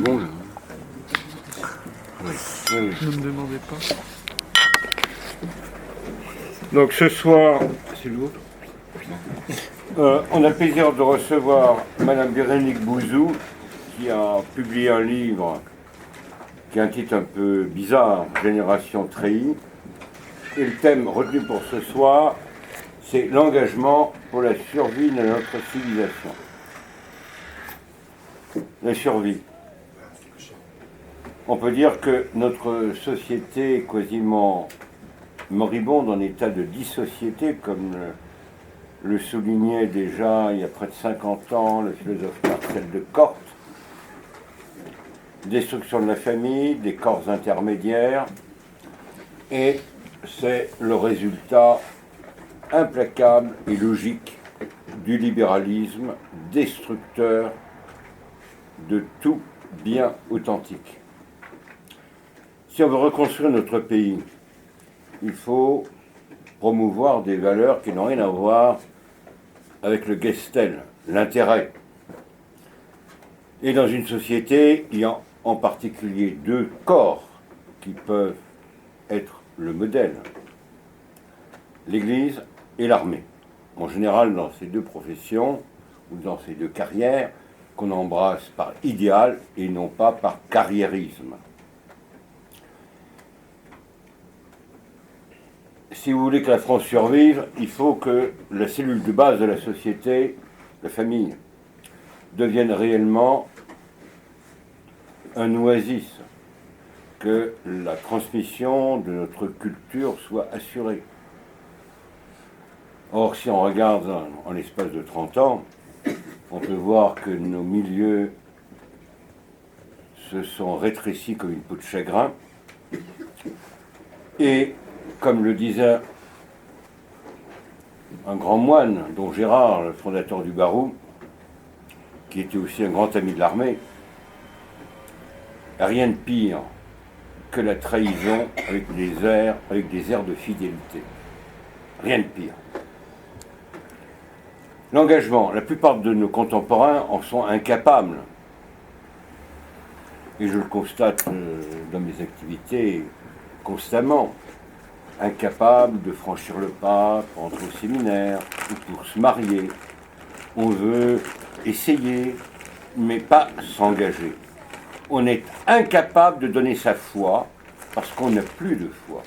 bon là. Oui. Ne me demandez pas. Donc ce soir, c'est l'autre. On a le plaisir de recevoir Madame Bérénice Bouzou, qui a publié un livre qui a un titre un peu bizarre, Génération trahie. Et le thème retenu pour ce soir, c'est l'engagement pour la survie de notre civilisation. La survie. On peut dire que notre société est quasiment moribonde, en état de dissociété, comme le soulignait déjà il y a près de 50 ans le philosophe Marcel de Corte. Destruction de la famille, des corps intermédiaires, et c'est le résultat implacable et logique du libéralisme destructeur de tout bien authentique. Si on veut reconstruire notre pays, il faut promouvoir des valeurs qui n'ont rien à voir avec le gestel, l'intérêt. Et dans une société, il y a en particulier deux corps qui peuvent être le modèle, l'Église et l'armée. En général, dans ces deux professions, ou dans ces deux carrières, qu'on embrasse par idéal et non pas par carriérisme. Si vous voulez que la France survive, il faut que la cellule de base de la société, la famille, devienne réellement un oasis, que la transmission de notre culture soit assurée. Or, si on regarde en l'espace de 30 ans, on peut voir que nos milieux se sont rétrécis comme une peau de chagrin. Et, comme le disait un grand moine, dont Gérard, le fondateur du Barou, qui était aussi un grand ami de l'armée, rien de pire que la trahison avec des airs de fidélité. Rien de pire. L'engagement, la plupart de nos contemporains en sont incapables. Et je le constate dans mes activités constamment. Incapables de franchir le pas pour entrer au séminaire ou pour se marier. On veut essayer, mais pas s'engager. On est incapable de donner sa foi parce qu'on n'a plus de foi.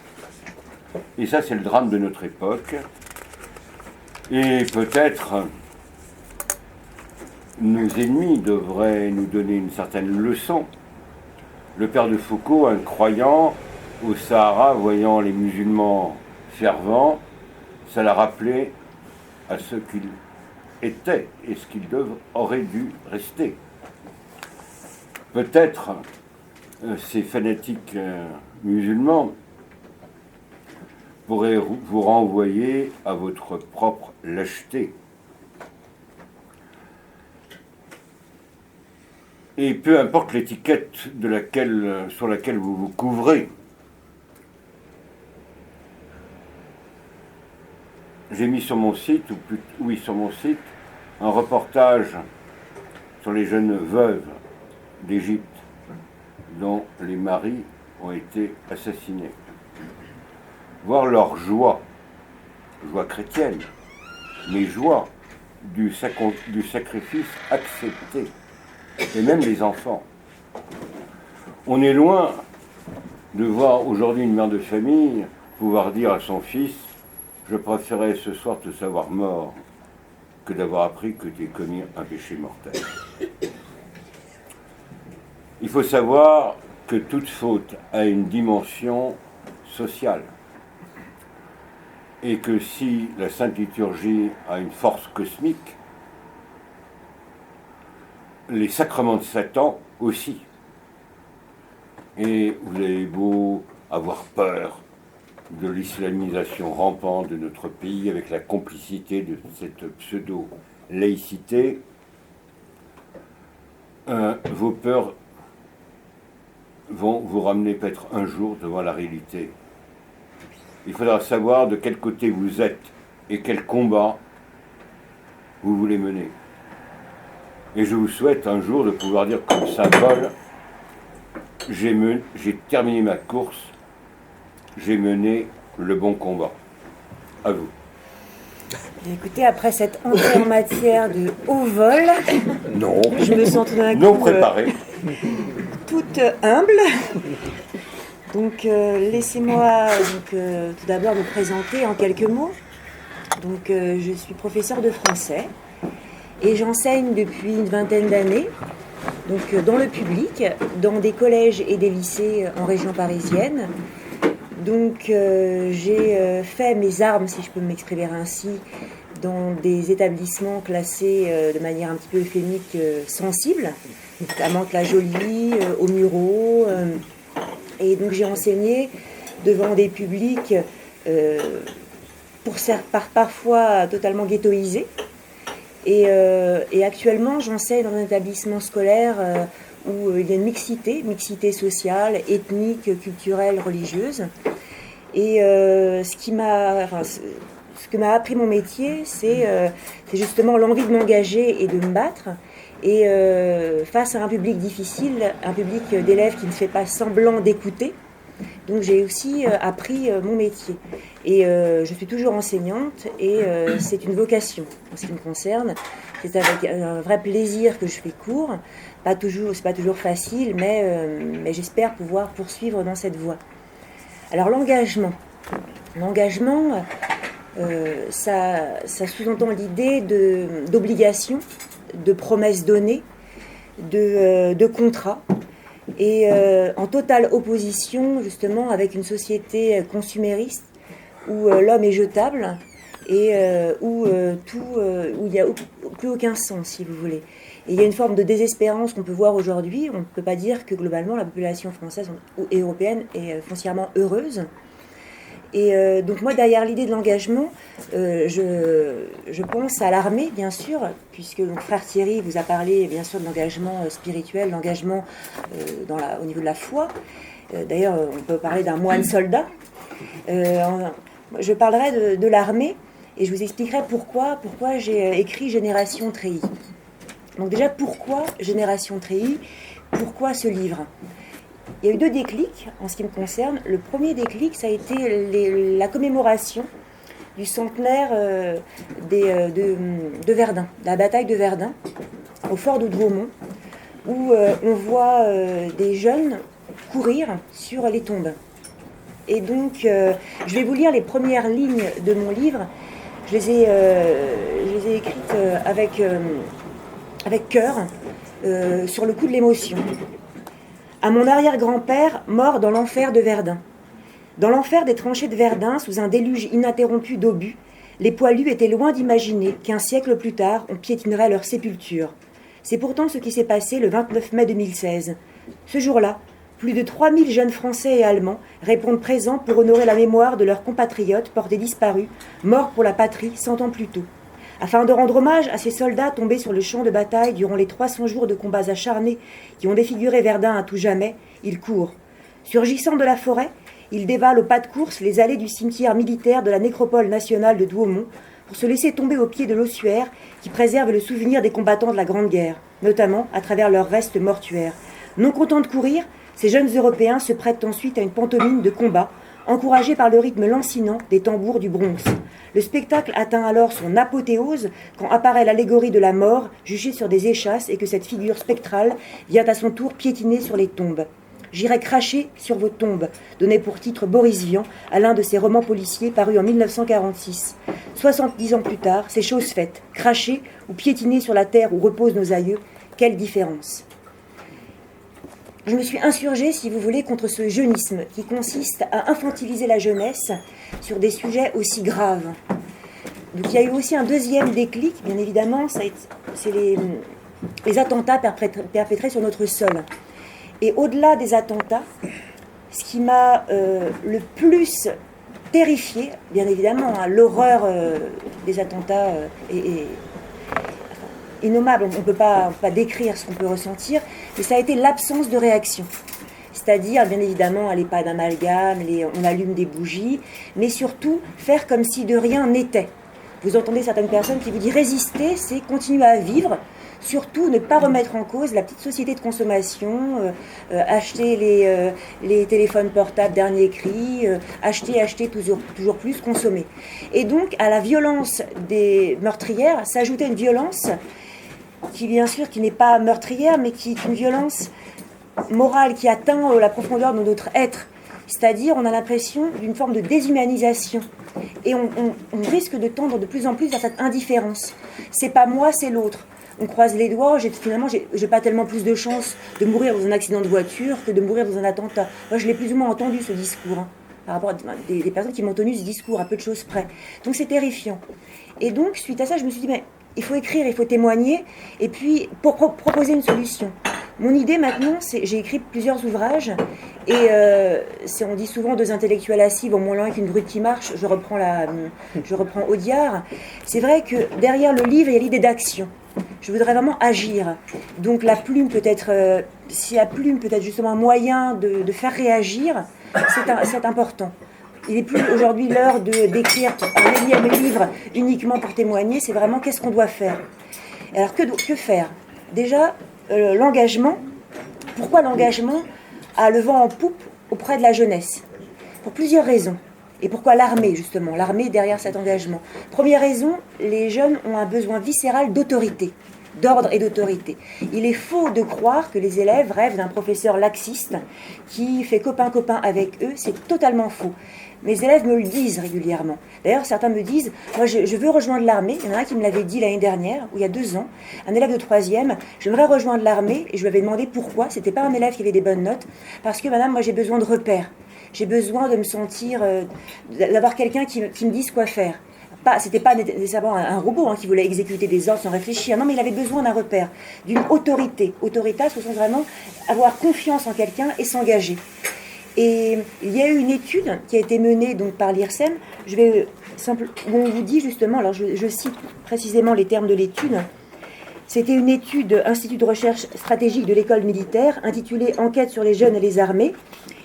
Et ça, c'est le drame de notre époque. Et peut-être nos ennemis devraient nous donner une certaine leçon. Le père de Foucault, un croyant au Sahara, voyant les musulmans fervents, ça l'a rappelé à ce qu'ils étaient et ce qu'ils auraient dû rester. Peut-être ces fanatiques musulmans pourraient vous renvoyer à votre propre lâcheté. Et peu importe l'étiquette sur laquelle vous vous couvrez. J'ai mis sur mon site, sur mon site, un reportage sur les jeunes veuves d'Égypte dont les maris ont été assassinés. Voir leur joie chrétienne, mais joie du sacrifice accepté, et même les enfants. On est loin de voir aujourd'hui une mère de famille pouvoir dire à son fils « Je préférais ce soir te savoir mort que d'avoir appris que tu as commis un péché mortel. » Il faut savoir que toute faute a une dimension sociale et que si la Sainte Liturgie a une force cosmique, les sacrements de Satan aussi. Et vous avez beau avoir peur de l'islamisation rampante de notre pays avec la complicité de cette pseudo-laïcité, vos peurs vont vous ramener peut-être un jour devant la réalité. Il faudra savoir de quel côté vous êtes et quel combat vous voulez mener. Et je vous souhaite un jour de pouvoir dire comme Saint Paul, j'ai terminé ma course, j'ai mené le bon combat. À vous. Écoutez, après cette entrée en matière de haut vol, Non, je me sens tout d'un coup non préparé. toute humble. Donc laissez-moi tout d'abord me présenter en quelques mots. Donc je suis professeure de français et j'enseigne depuis une vingtaine d'années dans le public, dans des collèges et des lycées en région parisienne. Donc j'ai fait mes armes, si je peux m'exprimer ainsi, dans des établissements classés de manière un petit peu euphémique sensible, notamment la Jolie, au Murau. Et donc j'ai enseigné devant des publics parfois totalement ghettoisés. Et actuellement j'enseigne dans un établissement scolaire où il y a une mixité sociale, ethnique, culturelle, religieuse. Et ce que m'a appris mon métier, c'est justement l'envie de m'engager et de me battre. Et face à un public difficile, un public d'élèves qui ne fait pas semblant d'écouter. Donc j'ai aussi appris mon métier. Et je suis toujours enseignante et c'est une vocation en ce qui me concerne. C'est avec un vrai plaisir que je fais cours. C'est pas toujours facile, mais j'espère pouvoir poursuivre dans cette voie. Alors l'engagement, ça sous-entend l'idée d'obligation, de promesses données, de contrats, et en totale opposition justement avec une société consumériste où l'homme est jetable et où il n'y a plus aucun sens, si vous voulez. Et il y a une forme de désespérance qu'on peut voir aujourd'hui. On ne peut pas dire que globalement la population française et européenne est foncièrement heureuse. Et donc moi, derrière l'idée de l'engagement, je pense à l'armée, bien sûr, puisque donc, frère Thierry vous a parlé, bien sûr, de l'engagement spirituel, l'engagement au niveau de la foi. D'ailleurs, on peut parler d'un moine soldat. Je parlerai de l'armée et je vous expliquerai pourquoi j'ai écrit Génération Treillis. Donc déjà, pourquoi Génération Treillis? Pourquoi ce livre? Il y a eu 2 déclics en ce qui me concerne. Le premier déclic, ça a été la commémoration du centenaire de Verdun, de la bataille de Verdun, au fort de Douaumont, où on voit des jeunes courir sur les tombes. Et donc, je vais vous lire les premières lignes de mon livre. Je les ai écrites avec cœur, sur le coup de l'émotion. À mon arrière-grand-père, mort dans l'enfer de Verdun. Dans l'enfer des tranchées de Verdun, sous un déluge ininterrompu d'obus, les poilus étaient loin d'imaginer qu'un siècle plus tard, on piétinerait leur sépulture. C'est pourtant ce qui s'est passé le 29 mai 2016. Ce jour-là, plus de 3000 jeunes Français et Allemands répondent présents pour honorer la mémoire de leurs compatriotes portés disparus, morts pour la patrie 100 ans plus tôt. Afin de rendre hommage à ces soldats tombés sur le champ de bataille durant les 300 jours de combats acharnés qui ont défiguré Verdun à tout jamais, ils courent. Surgissant de la forêt, ils dévalent au pas de course les allées du cimetière militaire de la nécropole nationale de Douaumont pour se laisser tomber au pied de l'ossuaire qui préserve le souvenir des combattants de la Grande Guerre, notamment à travers leurs restes mortuaires. Non contents de courir, ces jeunes Européens se prêtent ensuite à une pantomime de combat, encouragés par le rythme lancinant des tambours du Bronx. Le spectacle atteint alors son apothéose quand apparaît l'allégorie de la mort juchée sur des échasses et que cette figure spectrale vient à son tour piétiner sur les tombes. J'irai cracher sur vos tombes, donnait pour titre Boris Vian à l'un de ses romans policiers parus en 1946. 70 ans plus tard, c'est chose faite. Cracher ou piétiner sur la terre où reposent nos aïeux, quelle différence! Je me suis insurgée, si vous voulez, contre ce jeunisme qui consiste à infantiliser la jeunesse sur des sujets aussi graves. Donc il y a eu aussi un deuxième déclic, bien évidemment, c'est les attentats perpétrés sur notre sol. Et au-delà des attentats, ce qui m'a le plus terrifiée, bien évidemment, l'horreur des attentats est innommable, on ne peut pas décrire ce qu'on peut ressentir, mais ça a été l'absence de réaction. C'est-à-dire, bien évidemment, aller pas d'amalgame, on allume des bougies, mais surtout faire comme si de rien n'était. Vous entendez certaines personnes qui vous disent résister, c'est continuer à vivre, Surtout ne pas remettre en cause la petite société de consommation, acheter les téléphones portables dernier cri, acheter toujours plus, consommer. Et donc à la violence des meurtrières s'ajoutait une violence qui bien sûr qui n'est pas meurtrière, mais qui est une violence morale qui atteint la profondeur de notre être. C'est-à-dire on a l'impression d'une forme de déshumanisation. Et on risque de tendre de plus en plus vers cette indifférence. C'est pas moi, c'est l'autre. On croise les doigts, finalement, j'ai pas tellement plus de chance de mourir dans un accident de voiture que de mourir dans un attentat. Moi, je l'ai plus ou moins entendu, ce discours, hein, par rapport à des personnes qui m'ont tenu ce discours, à peu de choses près. Donc, c'est terrifiant. Et donc, suite à ça, je me suis dit, mais il faut écrire, il faut témoigner, et puis, pour proposer une solution. Mon idée, maintenant, j'ai écrit plusieurs ouvrages, et on dit souvent deux intellectuels assis vaut moins loin qu'une brute qui marche. Je reprends Audiard. C'est vrai que derrière le livre, il y a l'idée d'action. Je voudrais vraiment agir. Donc la plume peut être, si la plume peut être justement un moyen de faire réagir, c'est important. Il n'est plus aujourd'hui l'heure d'écrire un énième livre uniquement pour témoigner, c'est vraiment qu'est-ce qu'on doit faire. Alors que faire? Déjà, l'engagement. Pourquoi l'engagement a le vent en poupe auprès de la jeunesse? Pour plusieurs raisons. Et pourquoi l'armée, justement? L'armée derrière cet engagement. Première raison, les jeunes ont un besoin viscéral d'autorité, d'ordre et d'autorité. Il est faux de croire que les élèves rêvent d'un professeur laxiste qui fait copain-copain avec eux. C'est totalement faux. Mes élèves me le disent régulièrement. D'ailleurs, certains me disent, moi je veux rejoindre l'armée. Il y en a un qui me l'avait dit l'année dernière, ou il y a 2 ans, un élève de 3e, j'aimerais rejoindre l'armée, et je lui avais demandé pourquoi. C'était pas un élève qui avait des bonnes notes, parce que madame, moi j'ai besoin de repères. J'ai besoin de me sentir, d'avoir quelqu'un qui me dise quoi faire. C'était pas nécessairement un robot qui voulait exécuter des ordres sans réfléchir. Non, mais il avait besoin d'un repère, d'une autorité. Autorité, ce sont vraiment avoir confiance en quelqu'un et s'engager. Et il y a eu une étude qui a été menée donc par l'IRSEM, où on vous dit justement, alors je cite précisément les termes de l'étude, c'était une étude Institut de recherche stratégique de l'école militaire intitulée « Enquête sur les jeunes et les armées ».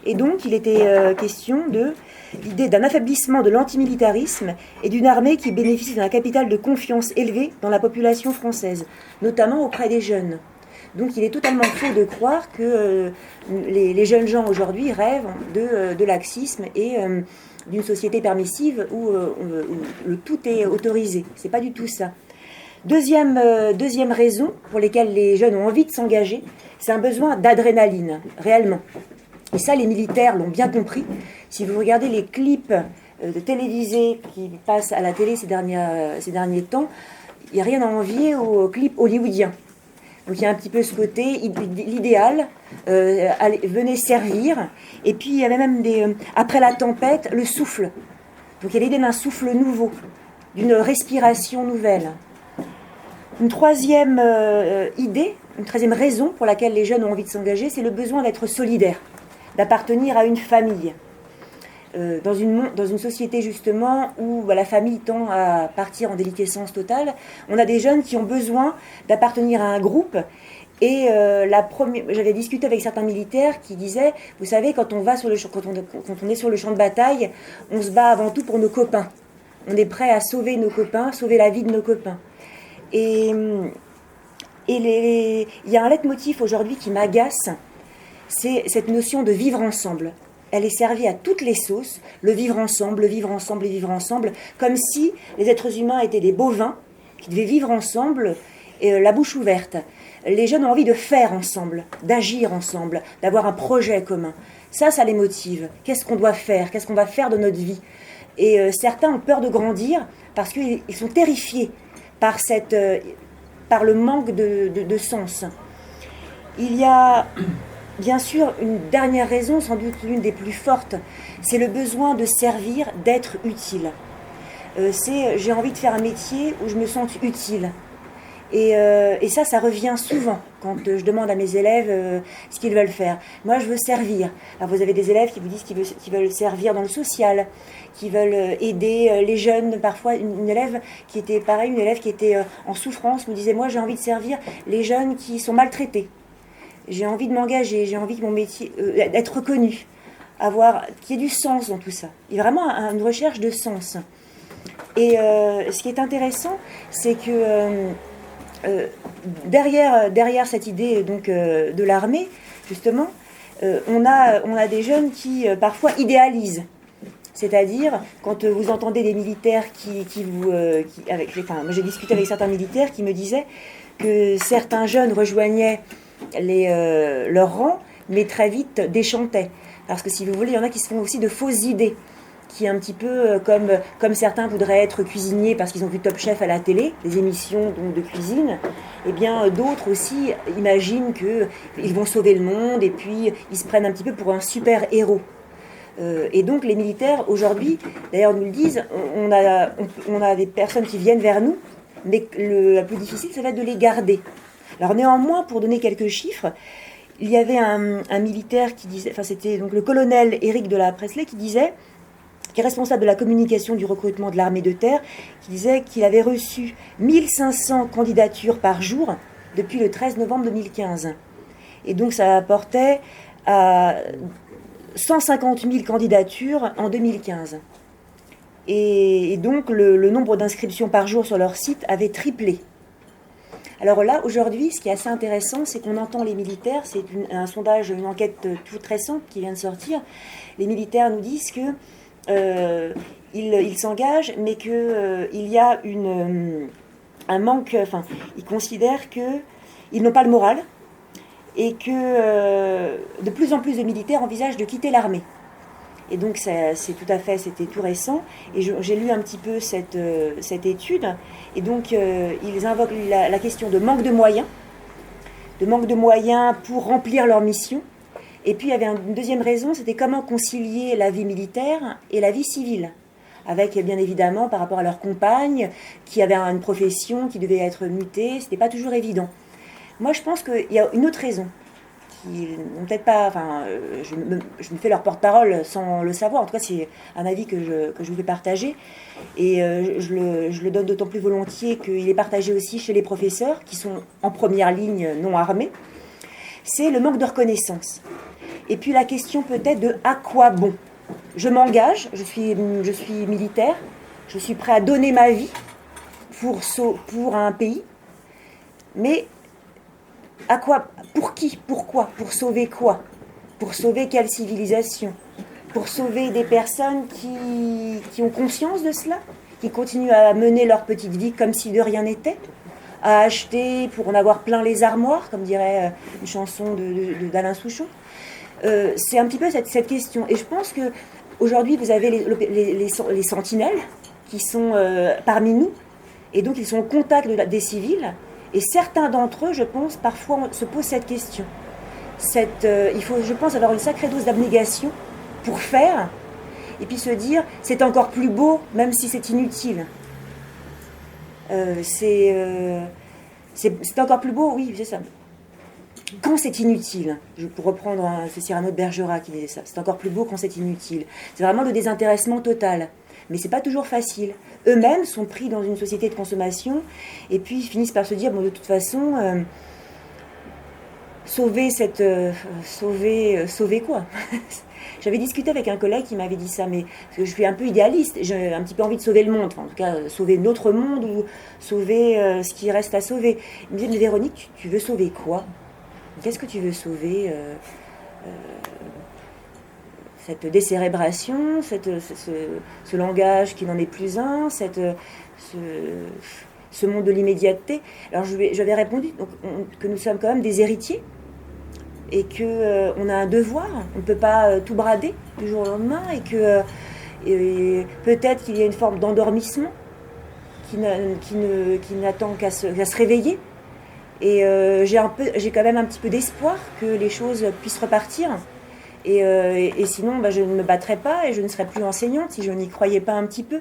Et donc il était question de l'idée d'un affaiblissement de l'antimilitarisme et d'une armée qui bénéficie d'un capital de confiance élevé dans la population française, notamment auprès des jeunes. Donc il est totalement faux de croire que les jeunes gens aujourd'hui rêvent de laxisme et d'une société permissive où tout est autorisé. C'est pas du tout ça. Deuxième raison pour laquelle les jeunes ont envie de s'engager, c'est un besoin d'adrénaline, réellement. Et ça, les militaires l'ont bien compris. Si vous regardez les clips télévisés qui passent à la télé ces derniers temps, il n'y a rien à envier aux clips hollywoodiens. Donc il y a un petit peu ce côté, l'idéal, venez servir. Et puis il y avait même après la tempête, le souffle. Donc il y a l'idée d'un souffle nouveau, d'une respiration nouvelle. Une troisième idée, une troisième raison pour laquelle les jeunes ont envie de s'engager, c'est le besoin d'être solidaire, d'appartenir à une famille. Dans une société justement où la famille tend à partir en déliquescence totale, on a des jeunes qui ont besoin d'appartenir à un groupe. Et j'avais discuté avec certains militaires qui disaient, vous savez, quand on est sur le champ de bataille, on se bat avant tout pour nos copains. On est prêt à sauver nos copains, sauver la vie de nos copains. Et il y a un leitmotiv aujourd'hui qui m'agace, c'est cette notion de vivre ensemble. Elle est servie à toutes les sauces, le vivre ensemble, le vivre ensemble, le vivre ensemble, comme si les êtres humains étaient des bovins qui devaient vivre ensemble, la bouche ouverte. Les jeunes ont envie de faire ensemble, d'agir ensemble, d'avoir un projet commun. Ça les motive. Qu'est-ce qu'on doit faire? Qu'est-ce qu'on va faire de notre vie? Et certains ont peur de grandir parce qu'ils sont terrifiés par le manque de sens. Il y a bien sûr une dernière raison, sans doute l'une des plus fortes, c'est le besoin de servir, d'être utile. J'ai envie de faire un métier où je me sens utile. Et ça revient souvent quand je demande à mes élèves ce qu'ils veulent faire. Moi, je veux servir. Alors, vous avez des élèves qui vous disent qu'ils veulent servir dans le social, qui veulent aider les jeunes. Parfois, une élève qui était en souffrance me disait, moi, j'ai envie de servir les jeunes qui sont maltraités. J'ai envie de m'engager, j'ai envie que mon métier, d'être reconnu, qu'il y ait du sens dans tout ça. Il y a vraiment une recherche de sens. Et ce qui est intéressant, c'est que derrière cette idée donc, de l'armée, justement, on a des jeunes qui parfois idéalisent. C'est-à-dire, quand vous entendez des militaires j'ai discuté avec certains militaires qui me disaient que certains jeunes rejoignaient leur rang, mais très vite déchantaient. Parce que si vous voulez, il y en a qui se font aussi de fausses idées, qui est un petit peu comme certains voudraient être cuisiniers parce qu'ils ont vu Top Chef à la télé, des émissions donc, de cuisine, et bien d'autres aussi imaginent qu'ils vont sauver le monde et puis ils se prennent un petit peu pour un super héros. Et donc les militaires aujourd'hui, d'ailleurs nous le disent, on a des personnes qui viennent vers nous, mais le plus difficile ça va être de les garder. Alors néanmoins, pour donner quelques chiffres, il y avait un militaire qui disait, enfin c'était donc le colonel Éric de la Presley qui est responsable de la communication du recrutement de l'armée de terre, qui disait qu'il avait reçu 1500 candidatures par jour depuis le 13 novembre 2015. Et donc ça apportait à 150 000 candidatures en 2015. Et donc le nombre d'inscriptions par jour sur leur site avait triplé. Alors là, aujourd'hui, ce qui est assez intéressant, c'est qu'on entend les militaires, c'est un sondage, une enquête toute récente qui vient de sortir, les militaires nous disent que ils s'engagent, mais qu'il y a un manque, enfin, ils considèrent qu'ils n'ont pas le moral et que de plus en plus de militaires envisagent de quitter l'armée. Et donc c'était tout récent, et j'ai lu un petit peu cette étude, et donc ils invoquent la question de manque de moyens pour remplir leur mission. Et puis il y avait une deuxième raison, c'était comment concilier la vie militaire et la vie civile, avec bien évidemment par rapport à leur compagne, qui avait une profession qui devait être mutée, c'était pas toujours évident. Moi je pense qu'il y a une autre raison, qui n'ont peut-être pas, enfin je me fais leur porte-parole sans le savoir, en tout cas c'est un avis que je vous fais partager, et je le donne d'autant plus volontiers qu'il est partagé aussi chez les professeurs, qui sont en première ligne non armés, c'est le manque de reconnaissance. Et puis la question peut-être de à quoi bon. Je m'engage, je suis militaire, je suis prêt à donner ma vie pour un pays, mais à quoi, pour qui, pourquoi, pour sauver quoi, pour sauver quelle civilisation, pour sauver des personnes qui ont conscience de cela, qui continuent à mener leur petite vie comme si de rien n'était, à acheter pour en avoir plein les armoires, comme dirait une chanson d'Alain Souchon. C'est un petit peu cette question. Et je pense qu'aujourd'hui, vous avez les sentinelles qui sont parmi nous, et donc ils sont au contact des civils, et certains d'entre eux, je pense, parfois se posent cette question. Il faut, je pense, avoir une sacrée dose d'abnégation pour faire, et puis se dire, c'est encore plus beau, même si c'est inutile. C'est encore plus beau, oui, c'est ça. Quand c'est inutile, pour reprendre, c'est Cyrano de Bergerac qui disait ça, c'est encore plus beau quand c'est inutile. C'est vraiment le désintéressement total. Mais c'est pas toujours facile. Eux-mêmes sont pris dans une société de consommation, et puis ils finissent par se dire, bon, de toute façon, sauver quoi. J'avais discuté avec un collègue qui m'avait dit ça, mais parce que je suis un peu idéaliste, j'ai un petit peu envie de sauver le monde, enfin, en tout cas sauver notre monde ou sauver ce qui reste à sauver. Il me disait, mais Véronique, tu veux sauver quoi ? Qu'est-ce que tu veux sauver cette décérébration, ce langage qui n'en est plus un, ce monde de l'immédiateté. Alors j'avais répondu donc, que nous sommes quand même des héritiers et qu'on a un devoir, on ne peut pas tout brader du jour au lendemain, et que peut-être qu'il y a une forme d'endormissement qui n'attend qu'à se réveiller. Et j'ai quand même un petit peu d'espoir que les choses puissent repartir. Et sinon, je ne me battrais pas et je ne serais plus enseignante si je n'y croyais pas un petit peu.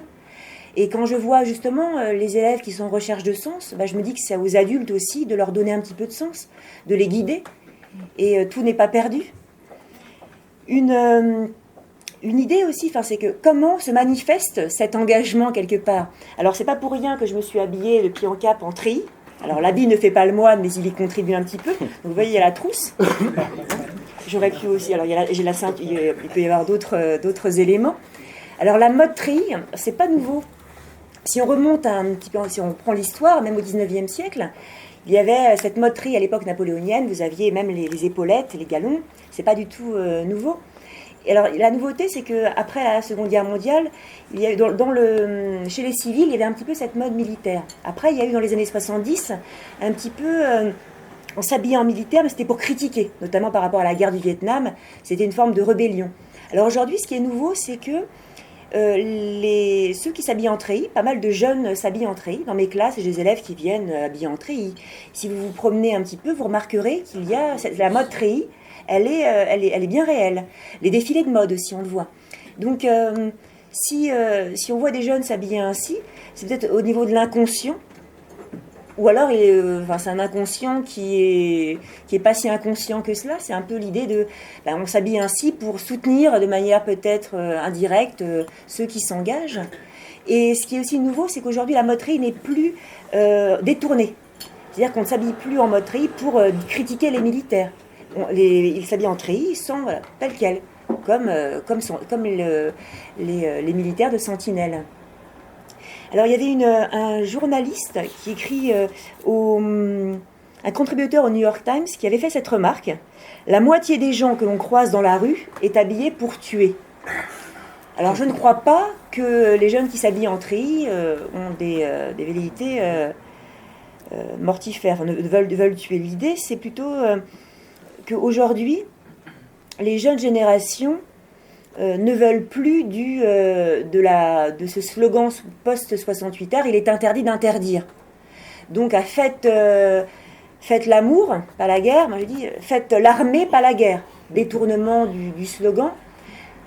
Et quand je vois justement les élèves qui sont en recherche de sens, je me dis que c'est aux adultes aussi de leur donner un petit peu de sens, de les guider. Et tout n'est pas perdu. Une idée aussi, c'est que comment se manifeste cet engagement quelque part. Alors c'est pas pour rien que je me suis habillée le pied en cap en treillis. Alors l'habit ne fait pas le moine, mais il y contribue un petit peu. Donc vous voyez, il y a la trousse. J'aurais pu aussi. Alors j'ai la ceinture. Il peut y avoir d'autres éléments. Alors la mode treillis, c'est pas nouveau. Si on remonte un petit peu, si on prend l'histoire, même au 19e siècle, Il y avait cette moterie à l'époque napoléonienne, vous aviez même les épaulettes, les galons, c'est pas du tout nouveau. Et alors la nouveauté, c'est qu'après la Seconde Guerre mondiale, il y a eu chez les civils, il y avait un petit peu cette mode militaire. Après, il y a eu dans les années 70 un petit peu... on s'habillait en militaire, mais c'était pour critiquer, notamment par rapport à la guerre du Vietnam. C'était une forme de rébellion. Alors aujourd'hui, ce qui est nouveau, c'est que ceux qui s'habillent en treillis, pas mal de jeunes s'habillent en treillis. Dans mes classes, j'ai des élèves qui viennent habillés en treillis. Si vous vous promenez un petit peu, vous remarquerez qu'il y a la mode treillis, elle est bien réelle. Les défilés de mode aussi, on le voit. Donc, si on voit des jeunes s'habiller ainsi, c'est peut-être au niveau de l'inconscient, ou alors c'est un inconscient qui est pas si inconscient que cela. C'est un peu l'idée de on s'habille ainsi pour soutenir de manière peut-être indirecte ceux qui s'engagent. Et ce qui est aussi nouveau, c'est qu'aujourd'hui la moterie n'est plus détournée. C'est-à-dire qu'on ne s'habille plus en moterie pour critiquer les militaires. Ils s'habillent en treillis, tel quel, comme les militaires de Sentinelle. Alors il y avait un journaliste qui écrit un contributeur au New York Times qui avait fait cette remarque: la moitié des gens que l'on croise dans la rue est habillée pour tuer. Alors je ne crois pas que les jeunes qui s'habillent en treillis ont des velléités mortifères, veulent tuer. L'idée, c'est plutôt qu'aujourd'hui, les jeunes générations ne veulent plus de ce slogan post-68 heures, il est interdit d'interdire. Donc, faites l'amour, pas la guerre. Moi, je dis, faites l'armée, pas la guerre. Détournement du slogan.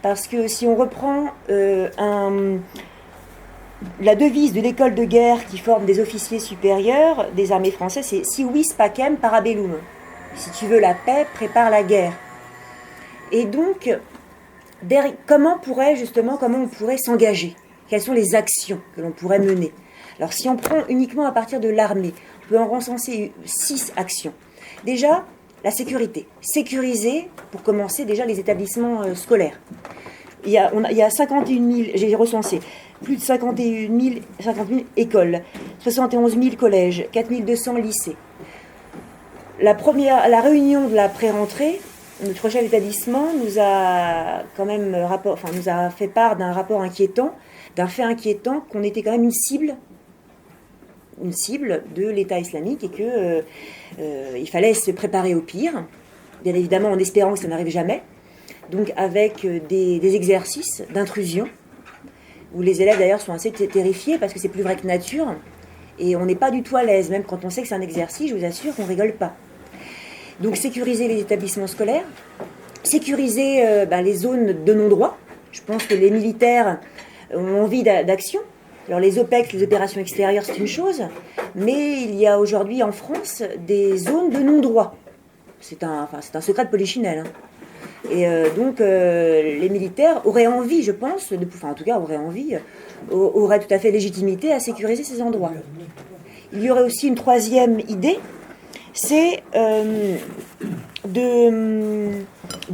Parce que si on reprend la devise de l'école de guerre qui forme des officiers supérieurs des armées françaises, c'est « Si vis pacem, parabellum ». Si tu veux la paix, prépare la guerre. Et donc, comment on pourrait s'engager? Quelles sont les actions que l'on pourrait mener? Alors, si on prend uniquement à partir de l'armée, on peut en recenser 6 actions. Déjà, la sécurité. Sécuriser, pour commencer, déjà les établissements scolaires. Il y a 51 000, j'ai recensé, plus de 50 000 écoles, 71 000 collèges, 4 200 lycées. La réunion de la pré-rentrée, notre chef d'établissement nous a fait part d'un rapport inquiétant, d'un fait inquiétant, qu'on était quand même une cible de l'État islamique et que il fallait se préparer au pire, bien évidemment en espérant que ça n'arrive jamais. Donc avec des exercices d'intrusion, où les élèves d'ailleurs sont assez terrifiés parce que c'est plus vrai que nature, et on n'est pas du tout à l'aise, même quand on sait que c'est un exercice, je vous assure qu'on ne rigole pas. Donc sécuriser les établissements scolaires, sécuriser les zones de non-droit. Je pense que les militaires ont envie d'action. Alors les OPEX, les opérations extérieures, c'est une chose, mais il y a aujourd'hui en France des zones de non-droit. C'est un secret de polichinelle. Hein. Et donc les militaires auraient envie, je pense, auraient tout à fait légitimité à sécuriser ces endroits. Il y aurait aussi une troisième idée, c'est de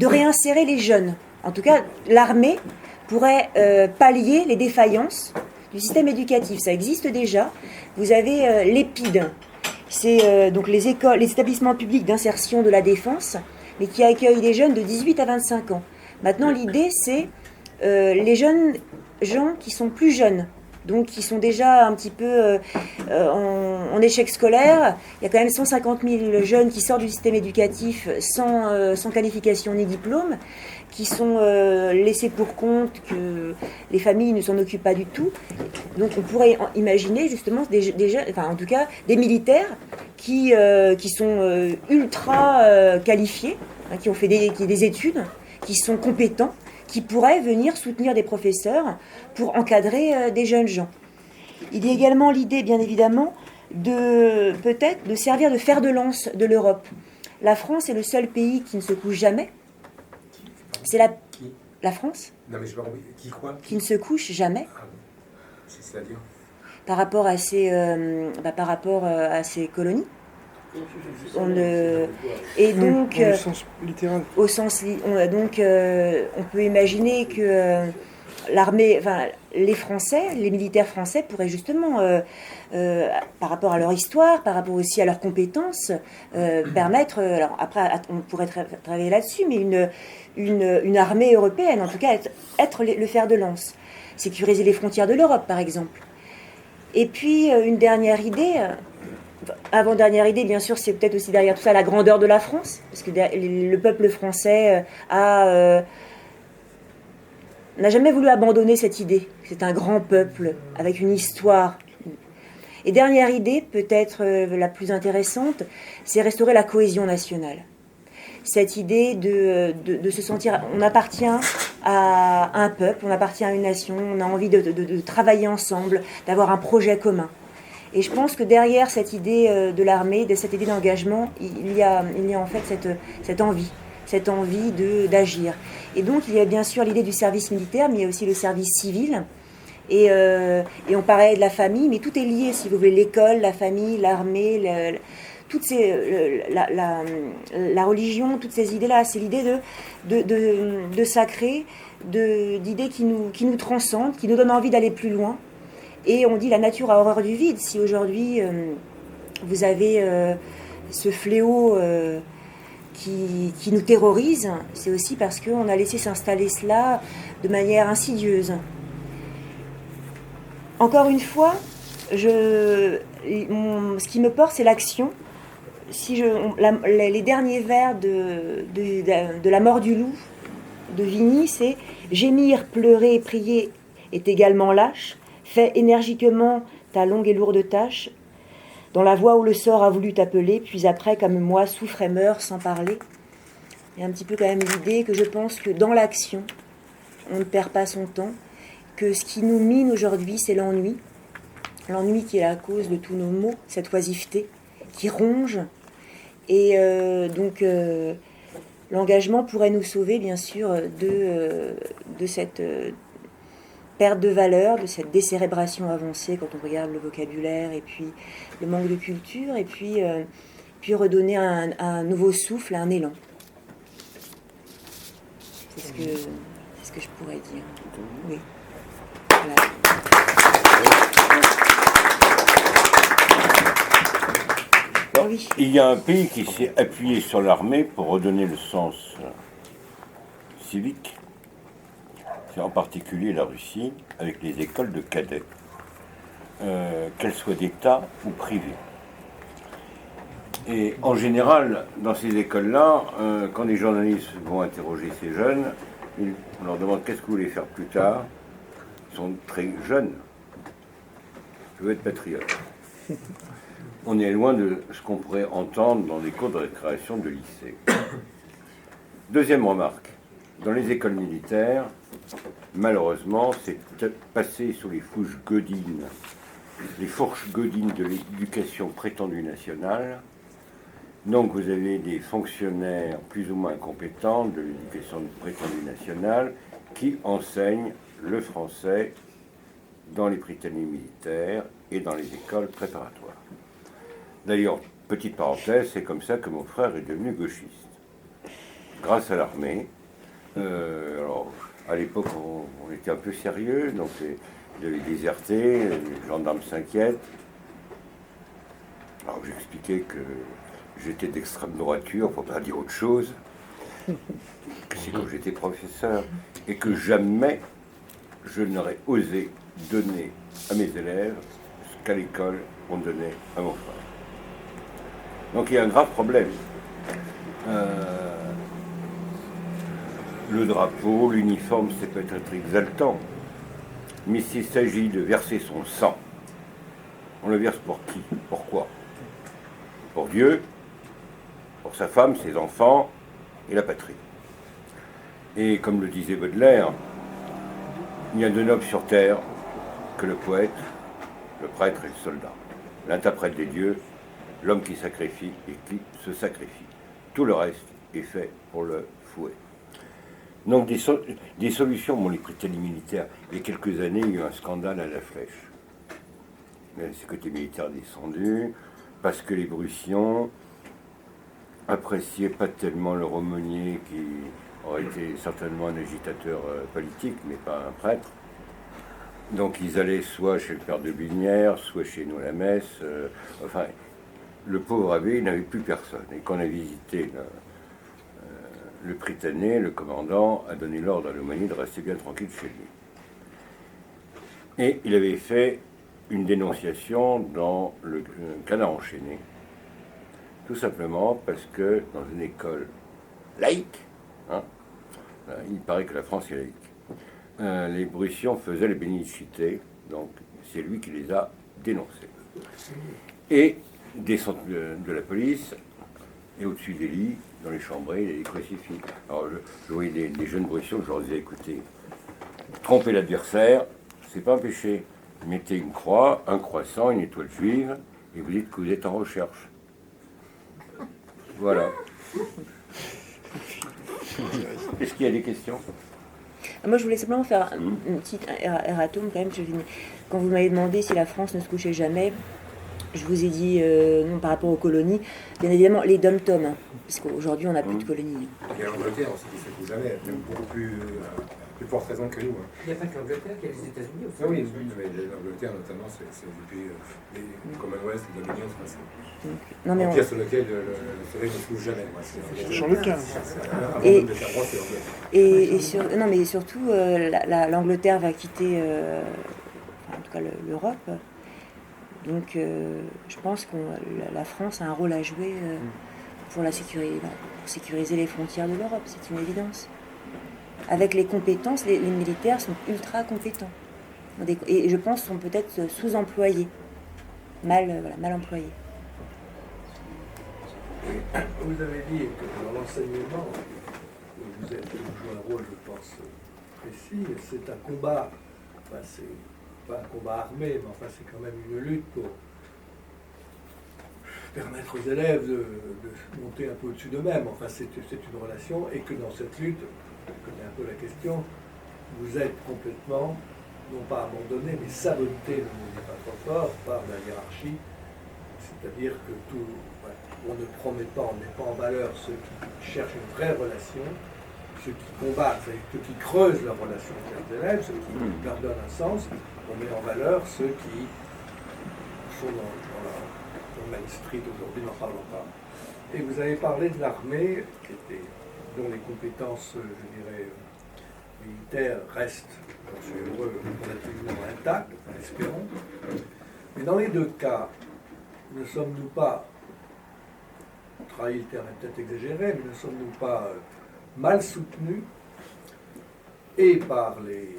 réinsérer les jeunes. En tout cas, l'armée pourrait pallier les défaillances du système éducatif. Ça existe déjà. Vous avez l'EPID, c'est donc les établissements publics d'insertion de la défense, mais qui accueillent des jeunes de 18 à 25 ans. Maintenant, l'idée, c'est les jeunes gens qui sont plus jeunes, donc qui sont déjà un petit peu en échec scolaire. Il y a quand même 150 000 jeunes qui sortent du système éducatif sans qualification ni diplôme, qui sont laissés pour compte, que les familles ne s'en occupent pas du tout. Donc on pourrait imaginer justement des militaires qui sont ultra qualifiés, hein, qui ont fait des études, qui sont compétents, qui pourraient venir soutenir des professeurs pour encadrer des jeunes gens. Il y a également l'idée, bien évidemment, de servir de fer de lance de l'Europe. La France est le seul pays qui ne se couche jamais. C'est la France. Non, mais je me rappelle, qui ne se couche jamais. Ah, c'est-à-dire par rapport à ses colonies. Et donc, au sens littéral. on peut imaginer que l'armée, enfin, les Français, les militaires français pourraient justement, par rapport à leur histoire, par rapport aussi à leurs compétences, permettre, alors après on pourrait travailler là-dessus, mais une armée européenne, en tout cas être le fer de lance, sécuriser les frontières de l'Europe par exemple. Et puis une dernière idée, avant-dernière idée, bien sûr, c'est peut-être aussi derrière tout ça la grandeur de la France, parce que le peuple français n'a jamais voulu abandonner cette idée. C'est un grand peuple avec une histoire. Et dernière idée, peut-être la plus intéressante, c'est restaurer la cohésion nationale. Cette idée de se sentir, on appartient à un peuple, on appartient à une nation, on a envie de travailler ensemble, d'avoir un projet commun. Et je pense que derrière cette idée de l'armée, de cette idée d'engagement, il y a en fait cette envie d'agir. Et donc il y a bien sûr l'idée du service militaire, mais il y a aussi le service civil. Et on parlait de la famille, mais tout est lié, si vous voulez, l'école, la famille, l'armée, toutes ces, la religion, toutes ces idées-là. C'est l'idée de sacré, d'idées qui nous transcendent, qui nous donnent envie d'aller plus loin. Et on dit la nature a horreur du vide. Si aujourd'hui vous avez ce fléau qui nous terrorise, c'est aussi parce qu'on a laissé s'installer cela de manière insidieuse. Encore une fois, ce qui me porte, c'est l'action. Les derniers vers de La mort du loup de Vigny, c'est « Gémir, pleurer et prier est également lâche. Fais énergiquement ta longue et lourde tâche, dans la voie où le sort a voulu t'appeler, puis après, comme moi, souffre et meurt sans parler. » Il y a un petit peu quand même l'idée que je pense que dans l'action, on ne perd pas son temps, que ce qui nous mine aujourd'hui, c'est l'ennui. L'ennui qui est la cause de tous nos maux, cette oisiveté qui ronge. Et donc, l'engagement pourrait nous sauver, bien sûr, de cette perte de valeur, de cette décérébration avancée quand on regarde le vocabulaire et puis le manque de culture, et puis redonner un nouveau souffle, un élan. C'est ce que je pourrais dire. Oui. Voilà. Oui. Il y a un pays qui s'est appuyé sur l'armée pour redonner le sens civique. C'est en particulier la Russie, avec les écoles de cadets, qu'elles soient d'État ou privées. Et en général, dans ces écoles-là, quand les journalistes vont interroger ces jeunes, on leur demande qu'est-ce que vous voulez faire plus tard. Ils sont très jeunes. Je veux être patriote. On est loin de ce qu'on pourrait entendre dans des cours de récréation de lycée. Deuxième remarque. Dans les écoles militaires, malheureusement, c'est passé sous les fourches godines de l'éducation prétendue nationale. Donc vous avez des fonctionnaires plus ou moins compétents de l'éducation prétendue nationale qui enseignent le français dans les prytanées militaires et dans les écoles préparatoires. D'ailleurs, petite parenthèse, c'est comme ça que mon frère est devenu gauchiste. Grâce à l'armée. Alors, à l'époque, on était un peu sérieux, donc il avait déserté, les gendarmes s'inquiètent. Alors j'expliquais que j'étais d'extrême droiture, pour pas dire autre chose, que c'est quand j'étais professeur, et que jamais je n'aurais osé donner à mes élèves ce qu'à l'école on donnait à mon frère. Donc il y a un grave problème. Le drapeau, l'uniforme, c'est peut-être exaltant, mais s'il s'agit de verser son sang, on le verse pour qui? Pourquoi? Pour Dieu, pour sa femme, ses enfants et la patrie. Et comme le disait Baudelaire, il n'y a de noble sur terre que le poète, le prêtre et le soldat, l'interprète des dieux, l'homme qui sacrifie et qui se sacrifie. Tout le reste est fait pour le fouet. Donc des solutions, bon, les prytanées militaires, il y a quelques années, il y a eu un scandale à la Flèche. La sécurité militaire descendue, parce que les Prussiens appréciaient pas tellement leur aumônier qui aurait été certainement un agitateur politique, mais pas un prêtre. Donc ils allaient soit chez le père de Binière, soit chez nous à la messe. Enfin, le pauvre abbé n'avait plus personne. Et quand on a visité le Prytanée, le commandant a donné l'ordre à l'aumônier de rester bien tranquille chez lui. Et il avait fait une dénonciation dans le Canard enchaîné, tout simplement parce que dans une école laïque, hein, il paraît que la France est laïque, les Brucions faisaient les bénicités, donc c'est lui qui les a dénoncés. Et descend de la police, et au-dessus des lits, dans les chambrées, il y a des crucifix. Alors je voyais des jeunes Brucions, je leur disais, écoutez, tromper l'adversaire, c'est pas un péché. Mettez une croix, un croissant, une étoile juive, et vous dites que vous êtes en recherche. Voilà. Est-ce qu'il y a des questions? Moi, je voulais simplement faire une petite erratum quand même. Quand vous m'avez demandé si la France ne se couchait jamais, je vous ai dit non par rapport aux colonies. Bien évidemment, les dom-toms, hein, parce qu'aujourd'hui, on n'a plus de colonies. Il y a l'Angleterre aussi qui se couche jamais, même beaucoup plus forte raison que nous. Hein. Il n'y a pas que l'Angleterre, il y a les États-Unis aussi. Ah oui, mais l'Angleterre notamment, c'est depuis les Commonwealth, les Dominions, Non, mais l'empire sur lequel le soleil ne se couche jamais. Charles Quint. Non, mais surtout, l'Angleterre va quitter, en tout cas, l'Europe. Donc, je pense que la France a un rôle à jouer pour sécuriser les frontières de l'Europe, c'est une évidence. Avec les compétences, les militaires sont ultra compétents. Et je pense sont peut-être sous-employés, mal employés. Vous avez dit que dans l'enseignement, vous jouez un rôle, je pense, précis. C'est un combat, enfin, c'est pas un combat armé, mais enfin c'est quand même une lutte pour permettre aux élèves de monter un peu au-dessus d'eux-mêmes. Enfin c'est une relation, et que dans cette lutte, je connais un peu la question, vous êtes complètement, non pas abandonné, mais saboté, le mot n'est pas trop fort, par la hiérarchie. C'est-à-dire que on ne promet pas, on ne met pas en valeur ceux qui cherchent une vraie relation, ceux qui combattent, ceux qui creusent leur relation avec leurs élèves, ceux qui leur donnent un sens. On met en valeur ceux qui sont dans Main Street aujourd'hui, n'en parlons pas. Et vous avez parlé de l'armée, dont les compétences, je dirais, militaires restent, j'en suis heureux, relativement intactes, espérons. Mais dans les deux cas, ne sommes-nous pas, trahir le terme est peut-être exagéré, mais ne sommes-nous pas mal soutenus et par les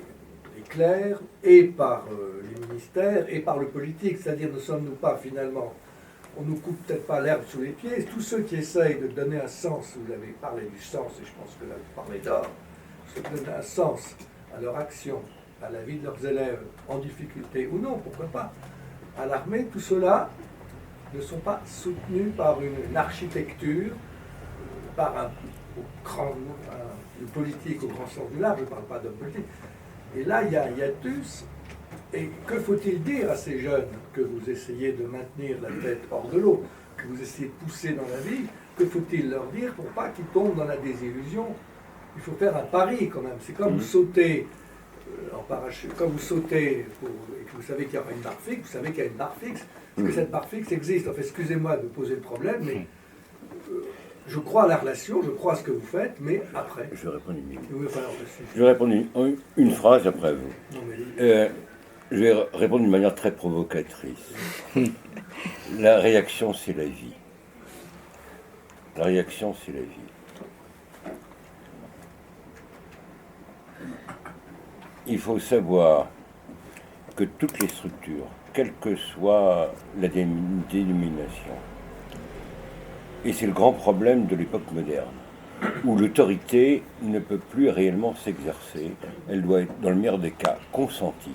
clercs, et par les ministères, et par le politique? C'est-à-dire, ne sommes-nous pas finalement, on nous coupe peut-être pas l'herbe sous les pieds, tous ceux qui essayent de donner un sens, vous avez parlé du sens, et je pense que là vous parlez d'or, ceux qui donnent un sens à leur action, à la vie de leurs élèves, en difficulté ou non, pourquoi pas, à l'armée, tout cela ne sont pas soutenus par une architecture, par une politique au grand sens du large, je ne parle pas d'homme politique. Et là, il y a un hiatus. Et que faut-il dire à ces jeunes que vous essayez de maintenir la tête hors de l'eau, que vous essayez de pousser dans la vie? Que faut-il leur dire pour pas qu'ils tombent dans la désillusion? Il faut faire un pari quand même. C'est comme vous sautez en parachute, comme vous sautez et que vous savez qu'il y aura une barre fixe, vous savez qu'il y a une barre fixe, parce que cette barre fixe existe. Enfin, excusez-moi de poser le problème, mais je crois à la relation, je crois à ce que vous faites, mais après. Je vais répondre une minute. Oui, enfin, Je vais répondre une phrase après vous. non, mais, Je vais répondre d'une manière très provocatrice. La réaction, c'est la vie. La réaction, c'est la vie. Il faut savoir que toutes les structures, quelle que soit la dénomination, et c'est le grand problème de l'époque moderne, où l'autorité ne peut plus réellement s'exercer, elle doit être, dans le meilleur des cas, consentie.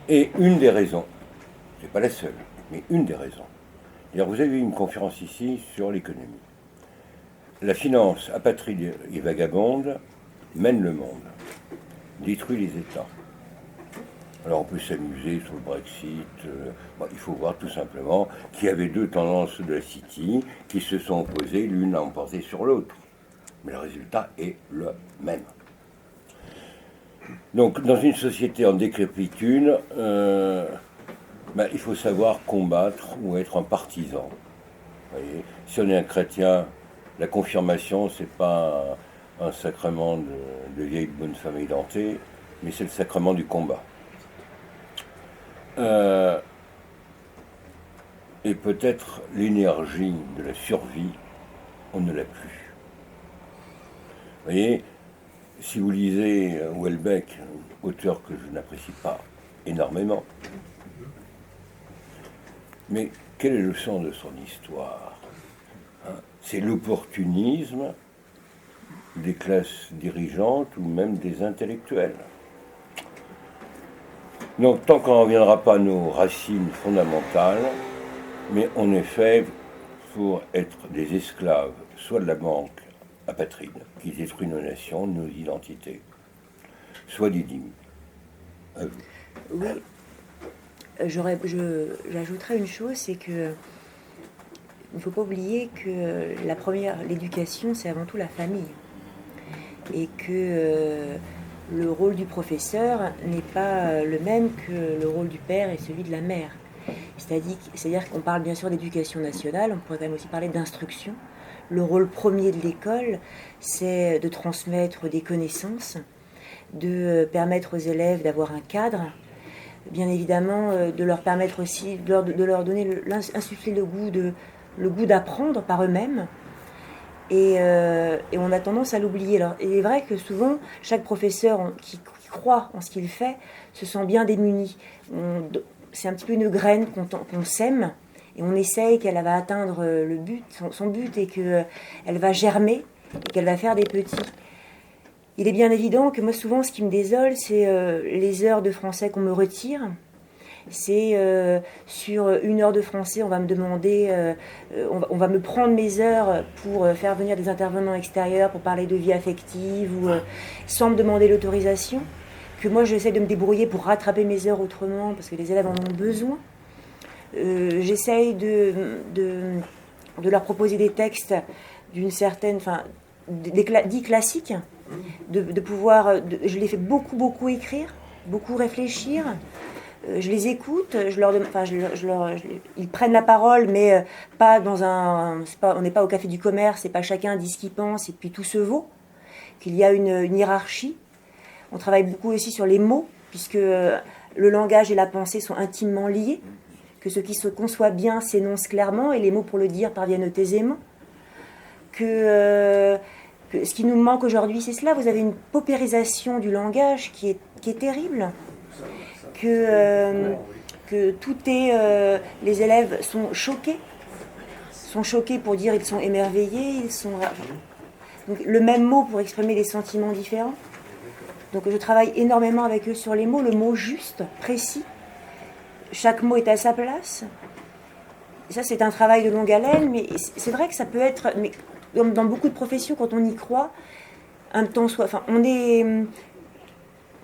Et une des raisons, c'est pas la seule, mais une des raisons. Alors vous avez eu une conférence ici sur l'économie. La finance apatride et vagabonde mène le monde, détruit les États. Alors on peut s'amuser sur le Brexit, il faut voir tout simplement qu'il y avait deux tendances de la City qui se sont opposées, l'une a emporté sur l'autre. mais le résultat est le même. Donc, dans une société en décrépitude, il faut savoir combattre ou être un partisan. Vous voyez, si on est un chrétien, la confirmation, c'est pas un sacrement de vieille bonne famille dentée, mais c'est le sacrement du combat. Et peut-être l'énergie de la survie, on ne l'a plus. Vous voyez, si vous lisez Houellebecq, auteur que je n'apprécie pas énormément, mais quelle est le sens de son histoire, hein? C'est l'opportunisme des classes dirigeantes ou même des intellectuels. Donc tant qu'on ne reviendra pas à nos racines fondamentales, mais on est fait pour être des esclaves, soit de la banque apatride, qui détruit nos nations, nos identités, soit des dîmes. Oui, j'ajouterais une chose, c'est que il ne faut pas oublier que l'éducation, c'est avant tout la famille. Et que le rôle du professeur n'est pas le même que le rôle du père et celui de la mère. C'est-à-dire qu'on parle bien sûr d'éducation nationale, on pourrait quand même aussi parler d'instruction. Le rôle premier de l'école, c'est de transmettre des connaissances, de permettre aux élèves d'avoir un cadre, bien évidemment de leur permettre aussi, de leur donner, insuffler le goût d'apprendre par eux-mêmes. Et on a tendance à l'oublier. Alors, il est vrai que souvent, chaque professeur qui croit en ce qu'il fait se sent bien démuni. C'est un petit peu une graine qu'on sème et on essaye qu'elle va atteindre le but, son but, et qu'elle va germer et qu'elle va faire des petits. Il est bien évident que moi, souvent, ce qui me désole, c'est les heures de français qu'on me retire. C'est sur 1 heure de français, on va me demander, on va me prendre mes heures pour faire venir des intervenants extérieurs pour parler de vie affective, ou sans me demander l'autorisation, que moi j'essaie de me débrouiller pour rattraper mes heures autrement, parce que les élèves en ont besoin. J'essaye de leur proposer des textes d'une certaine, dits classiques, de pouvoir, je les fais beaucoup écrire, beaucoup réfléchir. Je les écoute, ils prennent la parole, mais pas on n'est pas au café du commerce, c'est pas chacun dit ce qu'il pense et puis tout se vaut, qu'il y a une hiérarchie. On travaille beaucoup aussi sur les mots, puisque le langage et la pensée sont intimement liés, que ce qui se conçoit bien s'énonce clairement et les mots pour le dire parviennent aisément. Que ce qui nous manque aujourd'hui, c'est cela. Vous avez une paupérisation du langage qui est terrible. Que tout est... les élèves sont choqués pour dire ils sont émerveillés, donc, le même mot pour exprimer des sentiments différents. Donc je travaille énormément avec eux sur les mots, le mot juste, précis. Chaque mot est à sa place. Et ça, c'est un travail de longue haleine, mais c'est vrai que ça peut être... Mais dans beaucoup de professions, quand on y croit, un temps soit...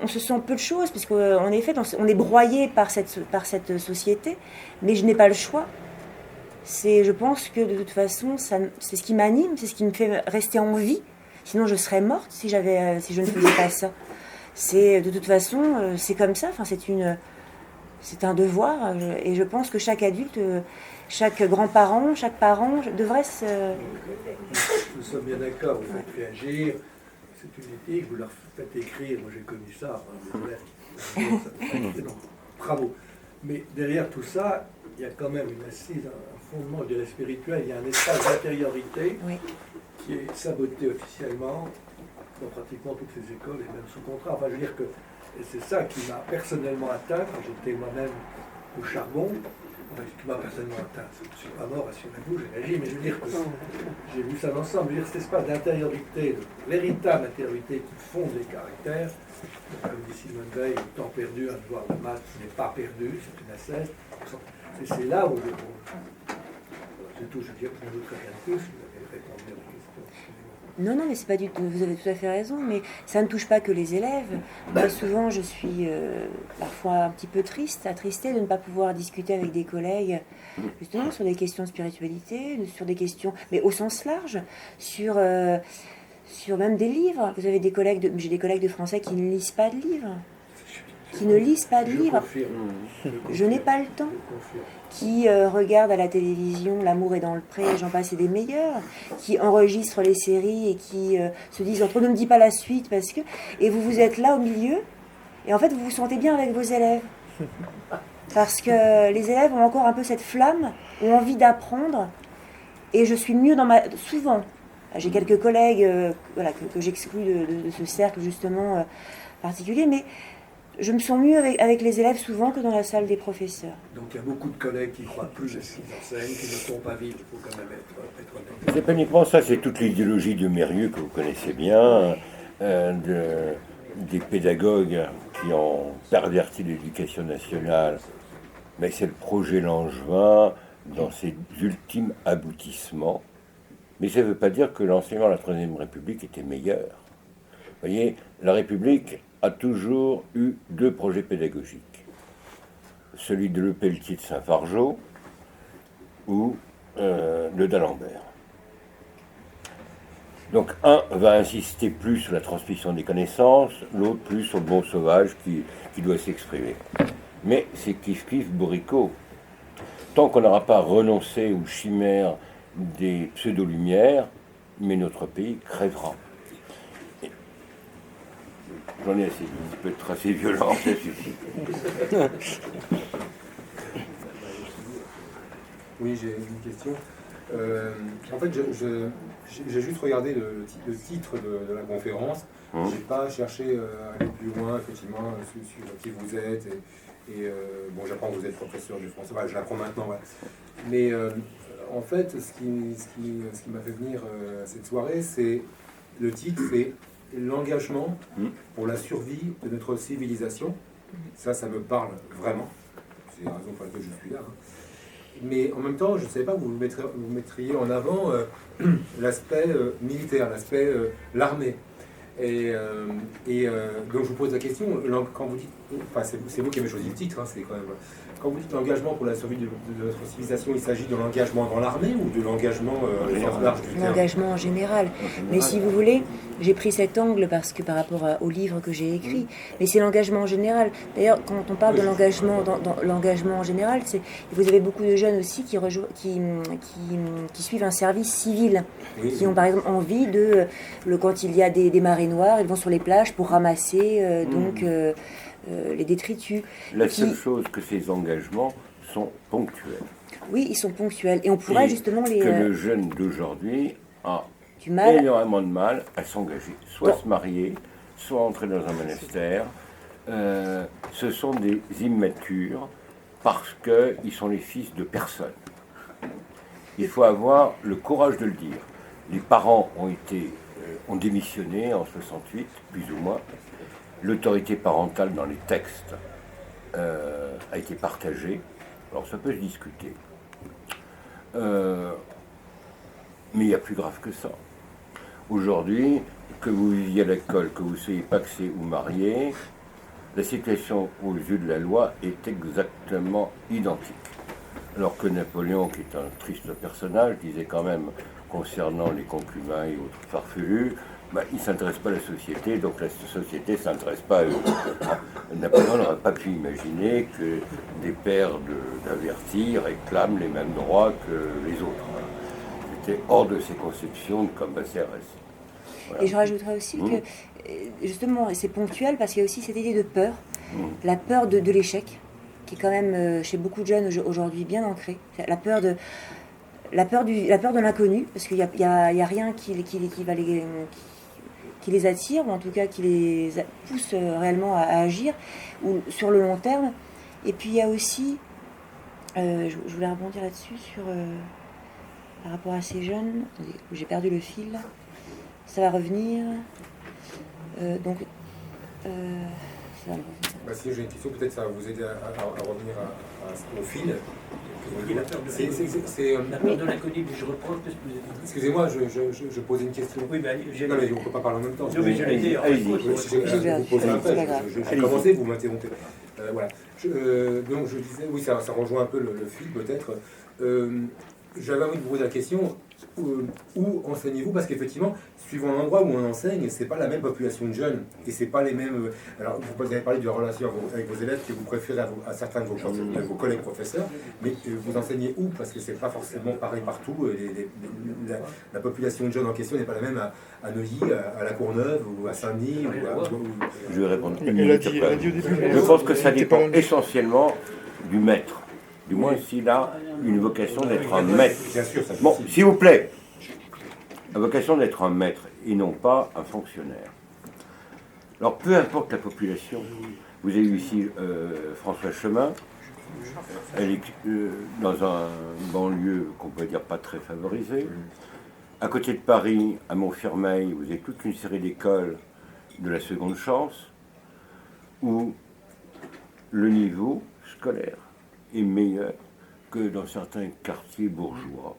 On se sent peu de choses, parce qu'en effet, on est broyé par cette société, mais je n'ai pas le choix. Je pense que de toute façon, c'est ce qui m'anime, c'est ce qui me fait rester en vie. Sinon, je serais morte si je ne faisais pas ça. De toute façon, c'est comme ça. C'est un devoir, et je pense que chaque adulte, chaque grand-parent, chaque parent devrait se... Nous sommes bien d'accord, vous faites réagir. C'est une éthique, vous leur faites écrire, moi j'ai connu ça, bravo. Mais derrière tout ça, il y a quand même une assise, un fondement, je dirais, spirituel, il y a un espace d'intériorité qui est saboté officiellement dans pratiquement toutes les écoles et même sous contrat. Enfin, je veux dire que, et c'est ça qui m'a personnellement atteint quand j'étais moi-même au charbon. Enfin, qui m'a personnellement atteint. Je ne suis pas mort à Sionabou, j'ai réagi, mais je veux dire que j'ai vu ça d'ensemble. Je veux dire, cet espace d'intériorité, de véritable intériorité qui fonde les caractères, comme dit Simone Veil, le temps perdu, un devoir de maths n'est pas perdu, c'est une assesse. Et c'est là où c'est tout, je dis, je n'ajouterai rien de plus, vous avez répondu à la question. Non, mais c'est pas du tout. Vous avez tout à fait raison, mais ça ne touche pas que les élèves. Moi, souvent, je suis parfois un petit peu attristée de ne pas pouvoir discuter avec des collègues, justement, sur des questions de spiritualité, sur des questions, mais au sens large, sur sur même des livres. Vous avez j'ai des collègues de français qui ne lisent pas de livres. Qui ne lisent pas de Je livres. confirme. Je n'ai pas le temps. Je confirme. Qui regardent à la télévision L'amour est dans le pré, j'en passe et des meilleurs, qui enregistrent les séries et qui se disent entre ne me dis pas la suite parce que... Et vous êtes là au milieu et en fait vous vous sentez bien avec vos élèves. Parce que les élèves ont encore un peu cette flamme, ont envie d'apprendre et je suis mieux souvent. J'ai quelques collègues que j'exclus de ce cercle justement particulier, mais je me sens mieux avec les élèves souvent que dans la salle des professeurs. Donc il y a beaucoup de collègues qui croient plus à ce qu'ils enseignent, qui ne sont pas vivres. Il faut quand même être honnête. C'est pas uniquement ça, c'est toute l'idéologie de Mérieux que vous connaissez bien, des pédagogues qui ont perverti l'éducation nationale. Mais c'est le projet Langevin dans ses ultimes aboutissements. Mais ça ne veut pas dire que l'enseignement de la Troisième République était meilleur. Vous voyez, la République a toujours eu deux projets pédagogiques. Celui de Le Pelletier de Saint-Fargeau ou de d'Alembert. Donc un va insister plus sur la transmission des connaissances, l'autre plus sur le bon sauvage qui doit s'exprimer. Mais c'est kiff-kiff bourricot. Tant qu'on n'aura pas renoncé aux chimères des pseudo-lumières, mais notre pays crèvera. J'en ai assez, je peux être assez violent, ça suffit. Oui, j'ai une question. En fait, j'ai juste regardé le titre de la conférence. J'ai pas cherché à aller plus loin, effectivement, sur qui vous êtes. Bon, j'apprends que vous êtes professeur du français. Enfin, je l'apprends maintenant, ouais. Mais en fait, ce qui m'a fait venir à cette soirée, c'est le titre, c'est l'engagement pour la survie de notre civilisation. Ça me parle vraiment. C'est la raison pour laquelle je suis là. Mais en même temps, je ne savais pas que vous mettriez en avant l'aspect militaire, l'aspect l'armée. Et donc je vous pose la question, quand vous dites, enfin c'est vous qui avez choisi le titre, hein, c'est quand même, quand vous dites l'engagement pour la survie de notre civilisation, il s'agit de l'engagement dans l'armée ou de l'engagement au sens large du terme ? L'engagement en général. Mais si vous voulez, j'ai pris cet angle parce que par rapport au livre que j'ai écrit, mais c'est l'engagement en général. D'ailleurs, quand on parle de l'engagement, dans l'engagement en général, vous avez beaucoup de jeunes aussi qui suivent un service civil, qui ont par exemple envie quand il y a des marées noires, ils vont sur les plages pour ramasser les détritus. La seule chose que ces engagements sont ponctuels. Oui, ils sont ponctuels. Et on pourrait justement les... Que le jeune d'aujourd'hui a du mal. Énormément de mal à s'engager. Soit se marier, soit entrer dans un monastère. Ce sont des immatures parce qu'ils sont les fils de personne. Il faut avoir le courage de le dire. Les parents ont démissionné en 68, plus ou moins. L'autorité parentale dans les textes a été partagée. Alors ça peut se discuter. Mais il y a plus grave que ça. Aujourd'hui, que vous viviez à l'école, que vous soyez pacsé ou marié, la situation aux yeux de la loi est exactement identique. Alors que Napoléon, qui est un triste personnage, disait quand même, concernant les concubins et autres farfelus, il ne s'intéresse pas à la société, donc la société ne s'intéresse pas à eux. Napoléon n'aurait pas pu imaginer que des pères d'avertis réclament les mêmes droits que les autres. C'était hors de ses conceptions comme CRS. Voilà. Et je rajouterais aussi que, justement, c'est ponctuel parce qu'il y a aussi cette idée de peur, la peur de l'échec, qui est quand même chez beaucoup de jeunes aujourd'hui bien ancrée. La peur de l'inconnu, parce qu'il n'y a rien qui les attire, ou en tout cas qui les pousse réellement à agir, ou sur le long terme. Et puis il y a aussi, je voulais rebondir là-dessus, par rapport à ces jeunes, attendez, j'ai perdu le fil, ça va revenir, ça va revenir. Si j'ai une question, peut-être ça va vous aider à revenir au fil. La peur de l'inconnu, je reprends ce que vous avez dit. Excusez-moi, je posais une question. Oui, mais non, mais on ne peut pas parler en même temps. Oui, je l'ai dit. Je vous pose après, j'ai commencé, vous m'interrompez. Voilà. Donc je disais, oui, ça rejoint un peu le fil peut-être. J'avais envie de vous poser la question, où enseignez-vous? Parce qu'effectivement, suivant l'endroit où on enseigne, c'est pas la même population de jeunes et c'est pas les mêmes. Alors, vous avez parlé de relation avec vos élèves que vous préférez à certains de vos collègues professeurs, mais vous enseignez où? Parce que c'est pas forcément pareil partout. La population de jeunes en question n'est pas la même à Neuilly, à La Courneuve ou à Saint-Denis. Je vais répondre. Elle a dit au début. Je pense que ça dépend essentiellement du maître. Du moins, s'il a une vocation d'être un maître. Bien sûr, ça Bon, s'il vous plaît, la vocation d'être un maître et non pas un fonctionnaire. Alors, peu importe la population, vous avez eu ici François Chemin, elle est dans un banlieue qu'on peut dire pas très favorisé. À côté de Paris, à Montfermeil, vous avez toute une série d'écoles de la seconde chance où le niveau scolaire est meilleur que dans certains quartiers bourgeois.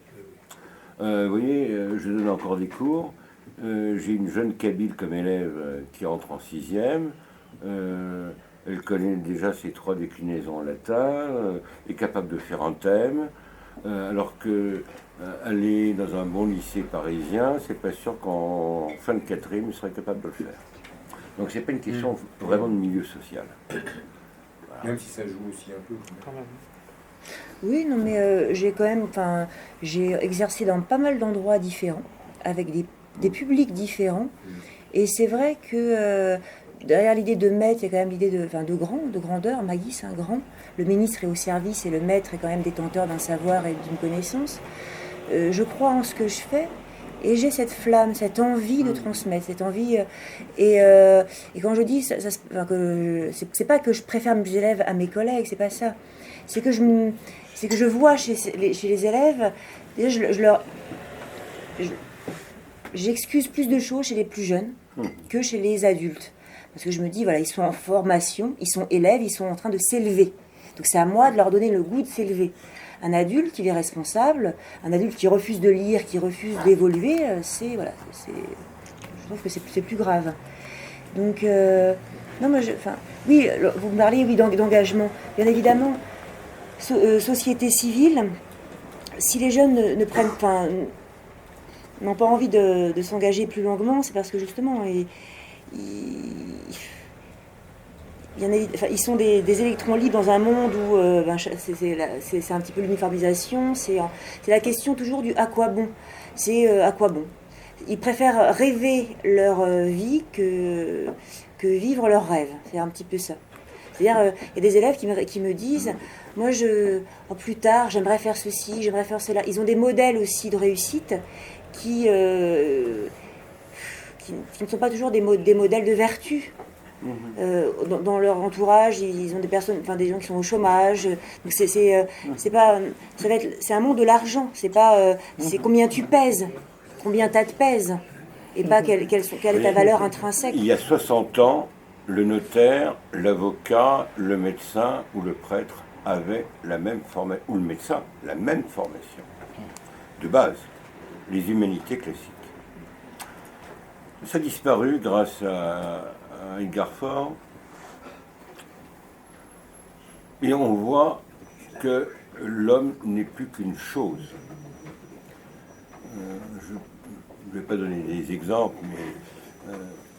Vous voyez, je donne encore des cours. J'ai une jeune kabyle comme élève qui entre en 6e. Elle connaît déjà ses 3 déclinaisons en latin, est capable de faire un thème, alors qu'elle est dans un bon lycée parisien, c'est pas sûr qu'en fin de 4e, il serait capable de le faire. Donc c'est pas une question vraiment de milieu social. Même si ça joue aussi un peu. Quand même. Oui, non, mais j'ai exercé dans pas mal d'endroits différents, avec des publics différents. Et c'est vrai que derrière l'idée de maître, il y a quand même l'idée de grandeur. Maggie, c'est un grand. Le ministre est au service et le maître est quand même détenteur d'un savoir et d'une connaissance. Je crois en ce que je fais. Et j'ai cette flamme, cette envie de transmettre, cette envie. Et quand je dis, c'est pas que je préfère mes élèves à mes collègues, c'est pas ça. C'est que je vois chez les élèves, déjà j'excuse plus de choses chez les plus jeunes que chez les adultes. Parce que je me dis, voilà, ils sont en formation, ils sont élèves, ils sont en train de s'élever. Donc c'est à moi de leur donner le goût de s'élever. Un adulte, il est responsable. Un adulte qui refuse de lire, qui refuse d'évoluer, je trouve que c'est plus grave. Donc, non, oui, vous me parlez, oui, d'engagement. Bien évidemment, société civile, si les jeunes n'ont pas envie de s'engager plus longuement, c'est parce que justement, ils sont des électrons libres dans un monde où c'est un petit peu l'uniformisation, c'est la question toujours du à quoi bon. C'est à quoi bon. Ils préfèrent rêver leur vie que vivre leurs rêves. C'est un petit peu ça. C'est-à-dire, il y a des élèves qui me disent, moi, plus tard, j'aimerais faire ceci, j'aimerais faire cela. Ils ont des modèles aussi de réussite qui ne sont pas toujours des modèles de vertu. Dans leur entourage, ils ont des personnes, des gens qui sont au chômage. Donc c'est un monde de l'argent. C'est pas, c'est combien tu pèses, combien tu te pèses, et pas quelle est ta valeur intrinsèque. Il y a 60 ans, le notaire, l'avocat, le médecin ou le prêtre avaient la même formation, ou le médecin, la même formation de base, les humanités classiques. Ça a disparu grâce à Edgar Faure, et on voit que l'homme n'est plus qu'une chose. Je ne vais pas donner des exemples, mais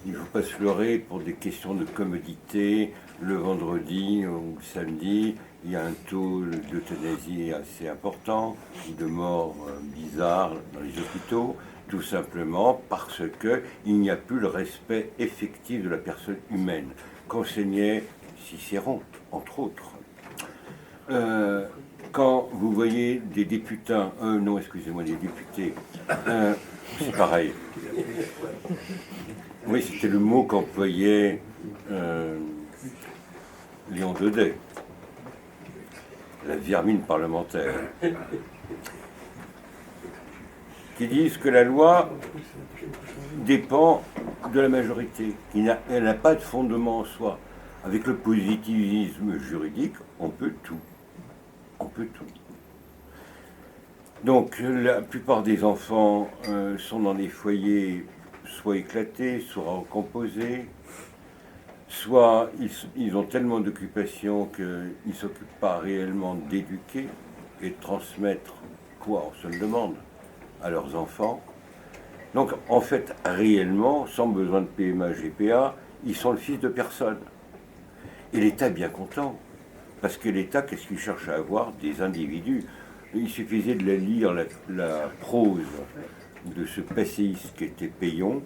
il ne faut pas se leurrer pour des questions de commodité. Le vendredi ou le samedi, il y a un taux d'euthanasie assez important, de morts bizarres dans les hôpitaux, tout simplement parce qu'il n'y a plus le respect effectif de la personne humaine, qu'enseignait Cicéron, entre autres. Quand vous voyez des députés, des députés, c'est pareil. Oui, c'était le mot qu'employait Léon Daudet, la vermine parlementaire, qui disent que la loi dépend de la majorité, elle n'a pas de fondement en soi. Avec le positivisme juridique, on peut tout. On peut tout. Donc la plupart des enfants sont dans des foyers soit éclatés, soit recomposés, soit ils ont tellement d'occupations qu'ils ne s'occupent pas réellement d'éduquer et de transmettre quoi, on se le demande. à leurs enfants. Donc, en fait, réellement, sans besoin de PMA, GPA, ils sont le fils de personne. Et l'État est bien content. Parce que l'État, qu'est-ce qu'il cherche à avoir? Des individus. Il suffisait de lire la prose de ce passéiste qui était Payon,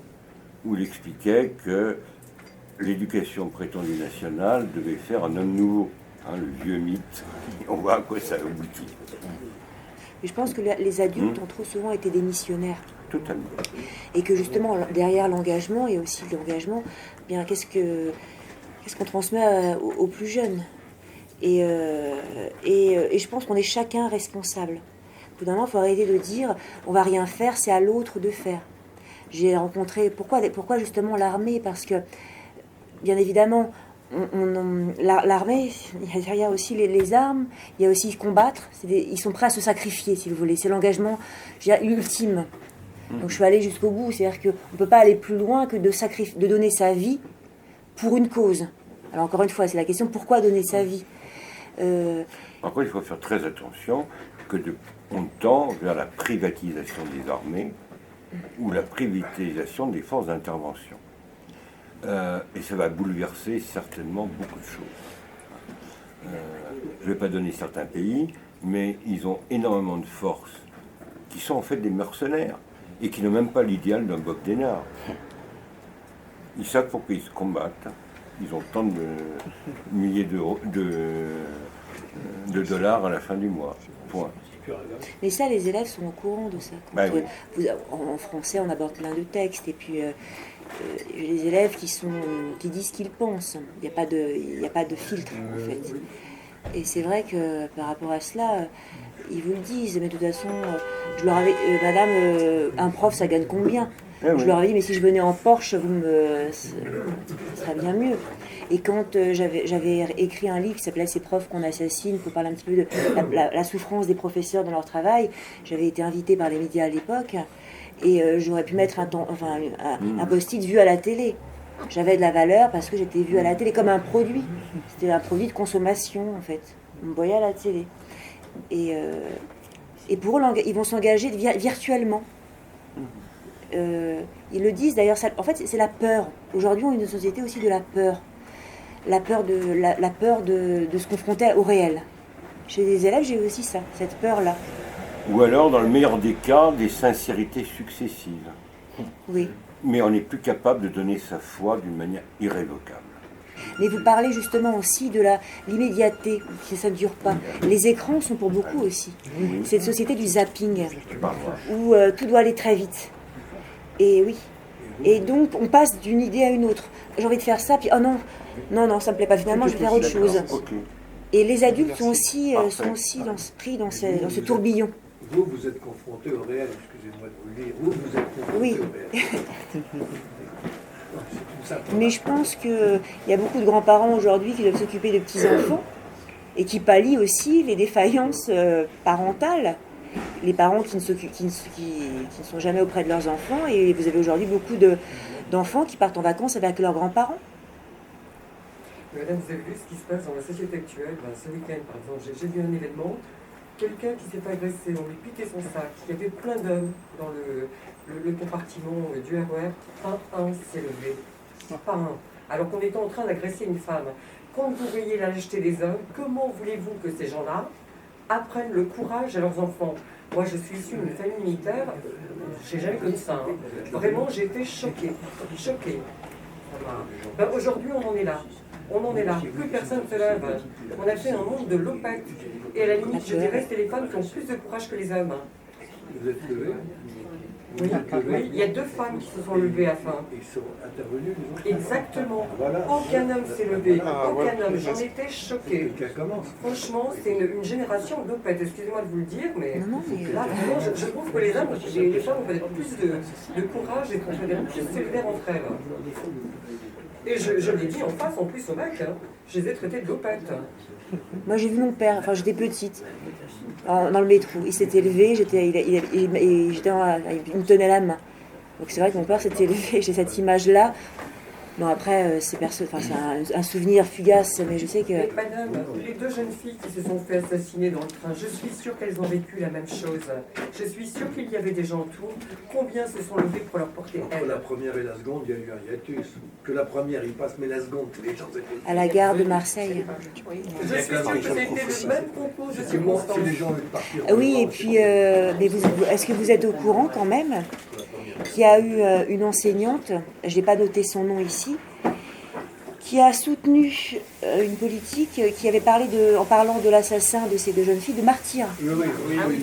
où il expliquait que l'éducation prétendue nationale devait faire un homme nouveau. Hein, le vieux mythe. On voit à quoi ça aboutit. Et je pense que les adultes ont trop souvent été des missionnaires. Totalement. Et que justement, derrière l'engagement, et aussi l'engagement, bien qu'est-ce qu'on transmet aux plus jeunes. Et je pense qu'on est chacun responsable. Au bout d'un moment, il faut arrêter de dire on va rien faire, c'est à l'autre de faire. J'ai rencontré pourquoi justement l'armée, parce que bien évidemment l'armée, il y a aussi les armes, il y a aussi combattre. Ils sont prêts à se sacrifier, si vous voulez. C'est l'engagement ultime. Donc je suis allée jusqu'au bout. C'est-à-dire qu'on ne peut pas aller plus loin que de donner sa vie pour une cause. Alors encore une fois, c'est la question pourquoi donner sa vie. Après, il faut faire très attention que on tend vers la privatisation des armées ou la privatisation des forces d'intervention. Et ça va bouleverser certainement beaucoup de choses. Je ne vais pas donner certains pays, mais ils ont énormément de forces qui sont en fait des mercenaires et qui n'ont même pas l'idéal d'un Bob Denard. Ils savent pourquoi ils se combattent. Ils ont tant de milliers de dollars à la fin du mois. Point. Mais ça, les élèves sont au courant de ça. Oui. En français, on aborde plein de textes, et puis les élèves qui disent ce qu'ils pensent. Il n'y a pas de filtre, en fait. Et c'est vrai que par rapport à cela, ils vous le disent. Mais de toute façon, je leur avais, madame, un prof, ça gagne combien? Je leur ai dit, mais si je venais en Porsche, ça serait bien mieux. Et quand j'avais écrit un livre qui s'appelait Ces profs qu'on assassine, pour parler un petit peu de la souffrance des professeurs dans leur travail, j'avais été invitée par les médias à l'époque, et j'aurais pu mettre un post-it vu à la télé. J'avais de la valeur parce que j'étais vue à la télé comme un produit. C'était un produit de consommation, en fait. On me voyait à la télé. Et pour eux, ils vont s'engager virtuellement. Ils le disent d'ailleurs, en fait c'est la peur. Aujourd'hui on est une société aussi de la peur. La peur de se confronter au réel. Chez les élèves j'ai aussi ça, cette peur-là. Ou alors dans le meilleur des cas, des sincérités successives. Oui. Mais on n'est plus capable de donner sa foi d'une manière irrévocable. Mais vous parlez justement aussi de l'immédiateté, que ça ne dure pas. Les écrans sont pour beaucoup aussi. Cette société du zapping, où tout doit aller très vite. Et oui. Et donc, on passe d'une idée à une autre. J'ai envie de faire ça, puis oh non, ça me plaît pas. Finalement, je vais faire autre chose. Okay. Et les adultes sont aussi pris dans ce tourbillon. Vous êtes confrontés au réel, excusez-moi de vous le dire. Vous êtes confrontés au réel. Mais je pense qu'il y a beaucoup de grands-parents aujourd'hui qui doivent s'occuper de petits-enfants et qui pallient aussi les défaillances parentales. Les parents qui ne sont jamais auprès de leurs enfants, et vous avez aujourd'hui beaucoup d'enfants qui partent en vacances avec leurs grands-parents. Madame, vous avez vu ce qui se passe dans la société actuelle? Ce week-end, par exemple, j'ai vu un événement, quelqu'un qui s'est fait agresser, on lui piquait son sac, il y avait plein d'hommes dans le compartiment du RER, pas un s'est levé, pas un, alors qu'on était en train d'agresser une femme. Quand vous voyez la lâcheté des hommes, comment voulez-vous que ces gens-là apprennent le courage à leurs enfants? Moi, je suis issue d'une famille militaire, je n'ai jamais connu ça. Hein. Vraiment, j'ai été choquée. Ben, aujourd'hui, on en est là. Plus personne ne se lève. On a fait un monde de l'opec. Et à la limite, je dirais, c'est les femmes qui ont plus de courage que les hommes. Vous êtes levés? Oui, il y a 2 femmes qui se sont levées à la fin. Ils sont intervenus, les autres? Exactement. Voilà. Aucun homme s'est levé. Aucun homme. J'en étais choquée. Franchement, c'est une génération d'opètes. Excusez-moi de vous le dire, mais là, vraiment, je trouve que les femmes ont peut-être plus de courage et qu'on peut être plus solidaires entre elles. Et je l'ai dit en face, en plus, au mec, je les ai traités de l'opète. Moi, j'ai vu mon père, j'étais petite, dans le métro. Il s'était levé, il me tenait la main. Donc c'est vrai que mon père s'était levé, j'ai cette image-là. Bon, après, c'est un souvenir fugace, mais je sais que... Mais madame, les deux jeunes filles qui se sont fait assassiner dans le train, je suis sûre qu'elles ont vécu la même chose. Je suis sûre qu'il y avait des gens autour. Combien se sont levés pour leur porter Entre aide? la première et la seconde, il y a eu un hiatus. Que la première, il passe, mais la seconde, les gens étaient... À la gare de Marseille. Je suis sûre que c'était le même concours de Si circonstances. les gens veulent partir... Oui, et puis, mais est-ce que vous êtes au courant quand même qu'il y a eu une enseignante, je n'ai pas noté son nom ici, qui a soutenu une politique qui avait parlé en parlant de l'assassin de ces deux jeunes filles, de martyr. Oui,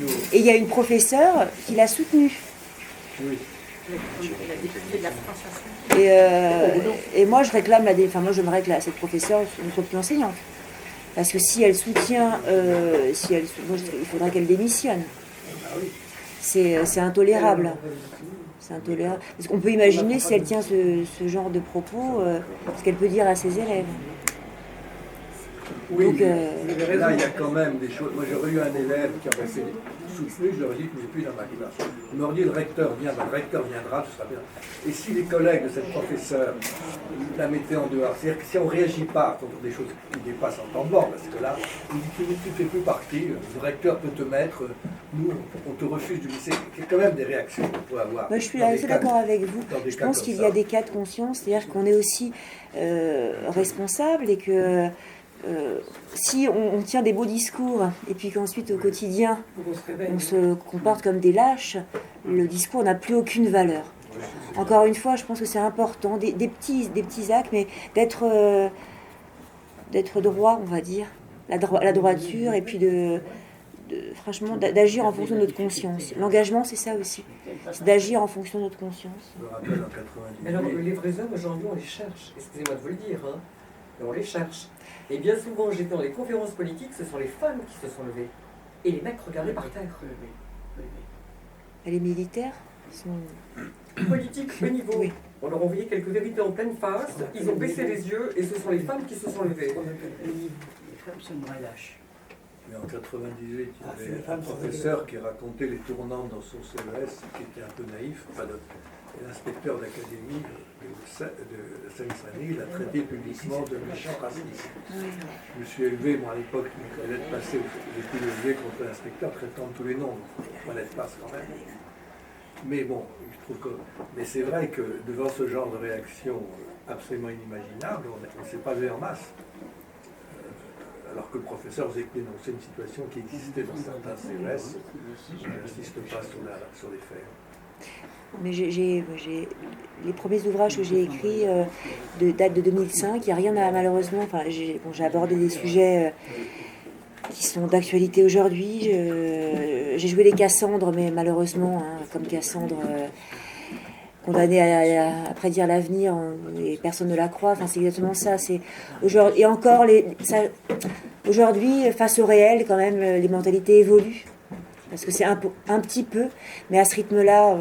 nous. Et il y a une professeure qui l'a soutenu. Oui. Et moi, je réclame moi, j'aimerais que cette professeure ne soit plus enseignante. Parce que si elle soutient, moi, il faudrait qu'elle démissionne. C'est intolérable. C'est intolérable. Parce qu'on peut imaginer si elle tient ce genre de propos, ce qu'elle peut dire à ses élèves. Oui, Donc, mais là, il y a quand même des choses. Moi, j'aurais eu un élève qui aurait fait soutenu, je leur ai dit que vous n'êtes plus dans ma classe. On leur dit le recteur vient, le recteur viendra, ce sera bien. Et si les collègues de cette professeure la mettaient en dehors, c'est-à-dire que si on ne réagit pas contre des choses qui dépassent en temps de bord, parce que là, tu ne fais plus partie, le recteur peut te mettre, nous, on te refuse du lycée. Il y a quand même des réactions qu'on peut avoir. Moi, je suis assez d'accord avec vous. Je pense qu'il y a des cas de conscience, c'est-à-dire qu'on est aussi responsable et que si on tient des beaux discours et puis qu'ensuite au quotidien on se comporte comme des lâches, le discours n'a plus aucune valeur. Encore une fois, je pense que c'est important, des petits actes, mais d'être droit, on va dire, la droiture, et puis franchement d'agir en fonction de notre conscience. L'engagement, c'est ça aussi, c'est d'agir en fonction de notre conscience. Je me rappelle en 90. Alors, les vrais hommes, aujourd'hui, on les cherche. Excusez-moi de vous le dire, hein. Mais on les cherche. Et bien souvent, j'étais dans les conférences politiques, ce sont les femmes qui se sont levées. Et les mecs regardaient par terre. Et les militaires sont... Politique haut niveau. Oui. On leur envoyait quelques vérités en pleine face, ils ont baissé les yeux, et ce sont les femmes qui se sont levées. Les femmes sont une vraie lâche. Mais en 98, il y avait un professeur qui racontait les tournants dans son CES, qui était un peu naïf. Enfin, l'inspecteur d'académie de Seine-Saint-Denis l'a traité publiquement de méchant raciste. Je me suis élevé, moi à l'époque, une lettre passée, j'ai pu lever contre l'inspecteur traitant de tous les noms, ma lettre passe quand même. Mais bon, je trouve que. Mais c'est vrai que devant ce genre de réaction absolument inimaginable, on ne s'est pas levé en masse. Alors que le professeur faisait que dénoncer une situation qui existait dans certains CES, je n'insiste pas sur les faits. Mais les premiers ouvrages que j'ai écrits datent de 2005. Il n'y a rien à, malheureusement. Enfin, j'ai abordé des sujets qui sont d'actualité aujourd'hui. J'ai joué les Cassandres, mais malheureusement, comme Cassandre, condamnée à prédire l'avenir, et personne ne la croit. Enfin, c'est exactement ça. Et encore, aujourd'hui, face au réel, quand même, les mentalités évoluent. Parce que c'est un petit peu, mais à ce rythme-là,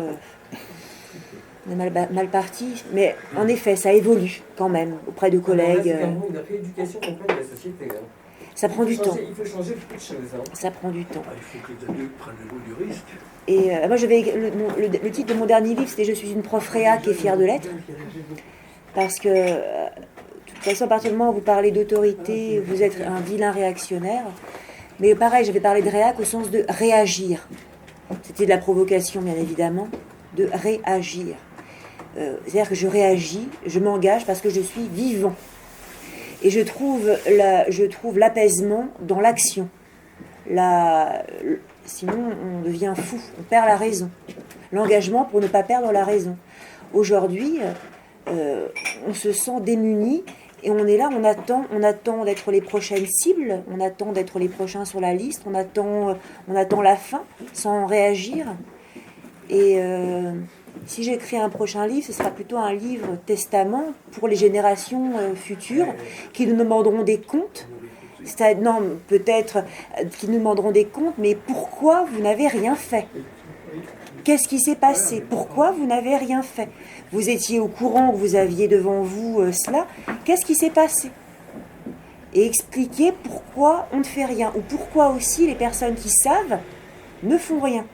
on est mal parti. Mais en effet, ça évolue quand même auprès de collègues. C'est vraiment une rééducation complète de la société. Hein. Ça prend du temps. Il faut changer beaucoup de choses. Hein. Ça prend du temps. Il faut que les adultes prennent le goût du risque. Et moi, le titre de mon dernier livre, c'était « Je suis une prof réac et fière de l'être ». Parce que, de toute façon, à partir du moment où vous parlez d'autorité, vous êtes un vilain réactionnaire. Mais pareil, j'avais parlé de réac au sens de réagir. C'était de la provocation, bien évidemment, de réagir. C'est-à-dire que je réagis, je m'engage parce que je suis vivant. Et je trouve l'apaisement dans l'action. Sinon, on devient fou, on perd la raison. L'engagement pour ne pas perdre la raison. Aujourd'hui, on se sent démuni et on est là, on attend d'être les prochaines cibles, on attend d'être les prochains sur la liste, on attend la fin sans réagir. Et si j'écris un prochain livre, ce sera plutôt un livre testament pour les générations futures qui nous demanderont des comptes. Non, peut-être qui nous demanderont des comptes, mais pourquoi vous n'avez rien fait ? Qu'est-ce qui s'est passé ? Pourquoi vous n'avez rien fait ? Vous étiez au courant que vous aviez devant vous cela. Qu'est-ce qui s'est passé ? Et expliquer pourquoi on ne fait rien, ou pourquoi aussi les personnes qui savent ne font rien,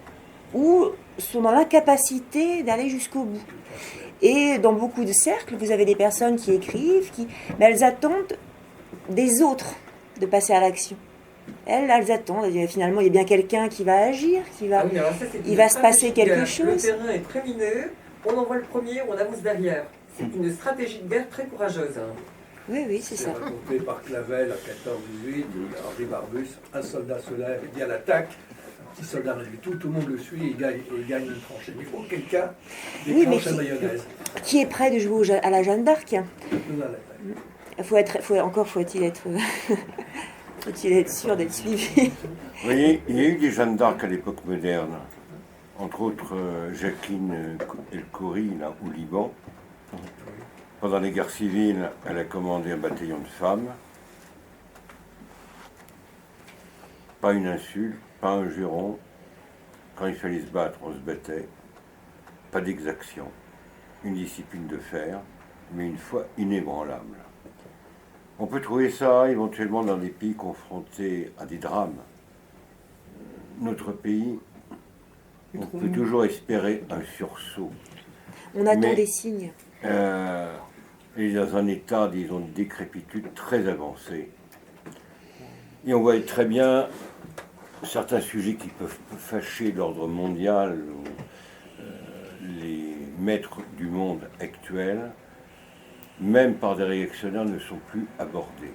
ou sont dans l'incapacité d'aller jusqu'au bout. Et dans beaucoup de cercles, vous avez des personnes qui écrivent, mais elles attendent des autres de passer à l'action. Elles attendent. Finalement, il y a bien quelqu'un qui va agir, Ah oui, alors ça, c'est il une va se passer stratégie de quelque guerre. chose. Le terrain est très mineux, on envoie le premier, on avance derrière. C'est une stratégie de guerre très courageuse. Hein. Oui, c'est ça. Raconté par Clavel à 14-18, Henri Barbus, un soldat se lève et dit à l'attaque. Un petit soldat réduit tout le monde le suit et il gagne une tranchée. Il faut quelqu'un déclenche la mayonnaise. Qui est prêt de jouer à la Jeanne d'Arc? Faut-il être, faut-il être sûr d'être suivi? Vous voyez, il y a eu des Jeanne d'Arc à l'époque moderne, entre autres Jacqueline El-Khoury, là, au Liban. Pendant les guerres civiles, elle a commandé un bataillon de femmes. Pas une insulte, pas un juron. Quand il fallait se battre, on se battait. Pas d'exaction. Une discipline de fer, mais une foi inébranlable. On peut trouver ça éventuellement dans des pays confrontés à des drames. Notre pays, on peut toujours espérer un sursaut. On attend des signes. Il est dans un état, disons, de décrépitude très avancé. Et on voit très bien certains sujets qui peuvent fâcher l'ordre mondial, les maîtres du monde actuel, même par des réactionnaires, ne sont plus abordés.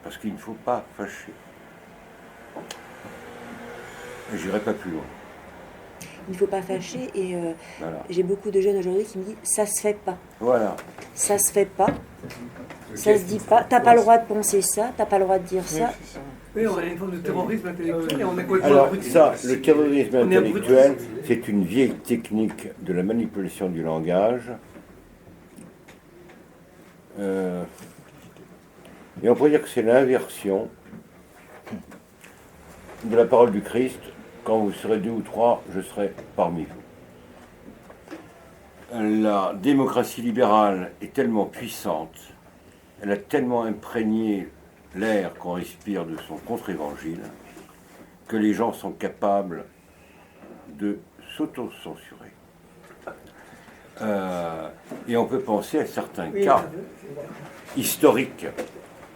Parce qu'il ne faut pas fâcher. Et j'irai pas plus loin. Il ne faut pas fâcher et Voilà. j'ai beaucoup de jeunes aujourd'hui qui me disent ça se fait pas. Voilà. Ça se fait pas. Ça se dit pas. T'as pas le droit de penser ça. T'as pas le droit de dire ça. Oui, on a une forme de terrorisme intellectuel et on est complètement Alors abruti. ça, le terrorisme On est intellectuel, c'est une vieille technique de la manipulation du langage. Et on pourrait dire que c'est l'inversion de la parole du Christ. Quand vous serez 2 ou 3, je serai parmi vous. La démocratie libérale est tellement puissante, elle a tellement imprégné l'air qu'on respire de son contre-évangile, que les gens sont capables de s'auto-censurer. Et on peut penser à certains cas historiques.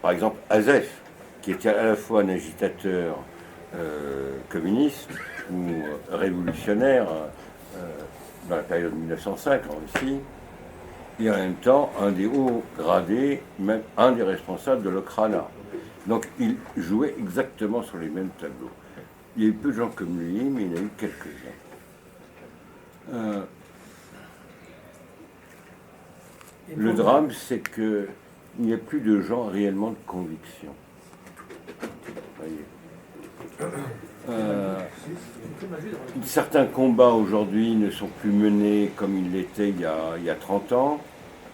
Par exemple, Azef, qui était à la fois un agitateur communiste ou révolutionnaire dans la période 1905 en Russie, et en même temps un des hauts gradés, même un des responsables de l'Okhrana. Donc il jouait exactement sur les mêmes tableaux. Il y a eu peu de gens comme lui, mais il y en a eu quelques-uns. Le drame, c'est qu'il n'y a plus de gens réellement de conviction. Voyez. Certains combats aujourd'hui ne sont plus menés comme ils l'étaient il y a 30 ans,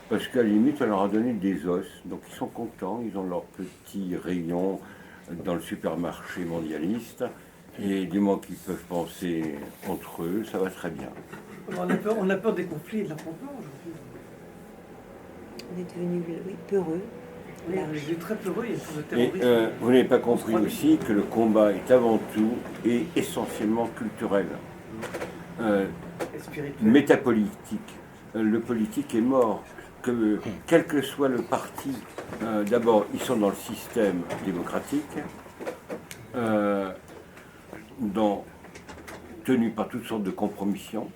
parce qu'à la limite, on leur a donné des os. Donc ils sont contents, ils ont leur petit rayon dans le supermarché mondialiste, et du moment qu'ils peuvent penser entre eux, ça va très bien. On a peur des conflits et de l'affrontement aujourd'hui. On est devenu peureux. Oui, on est très peureux, il y a une forme de Et terrorisme. vous n'avez pas compris aussi que le combat est avant tout et essentiellement culturel, Et spirituel. métapolitique. Le politique est mort. Quel que soit le parti, d'abord, ils sont dans le système démocratique, tenu par toutes sortes de compromissions,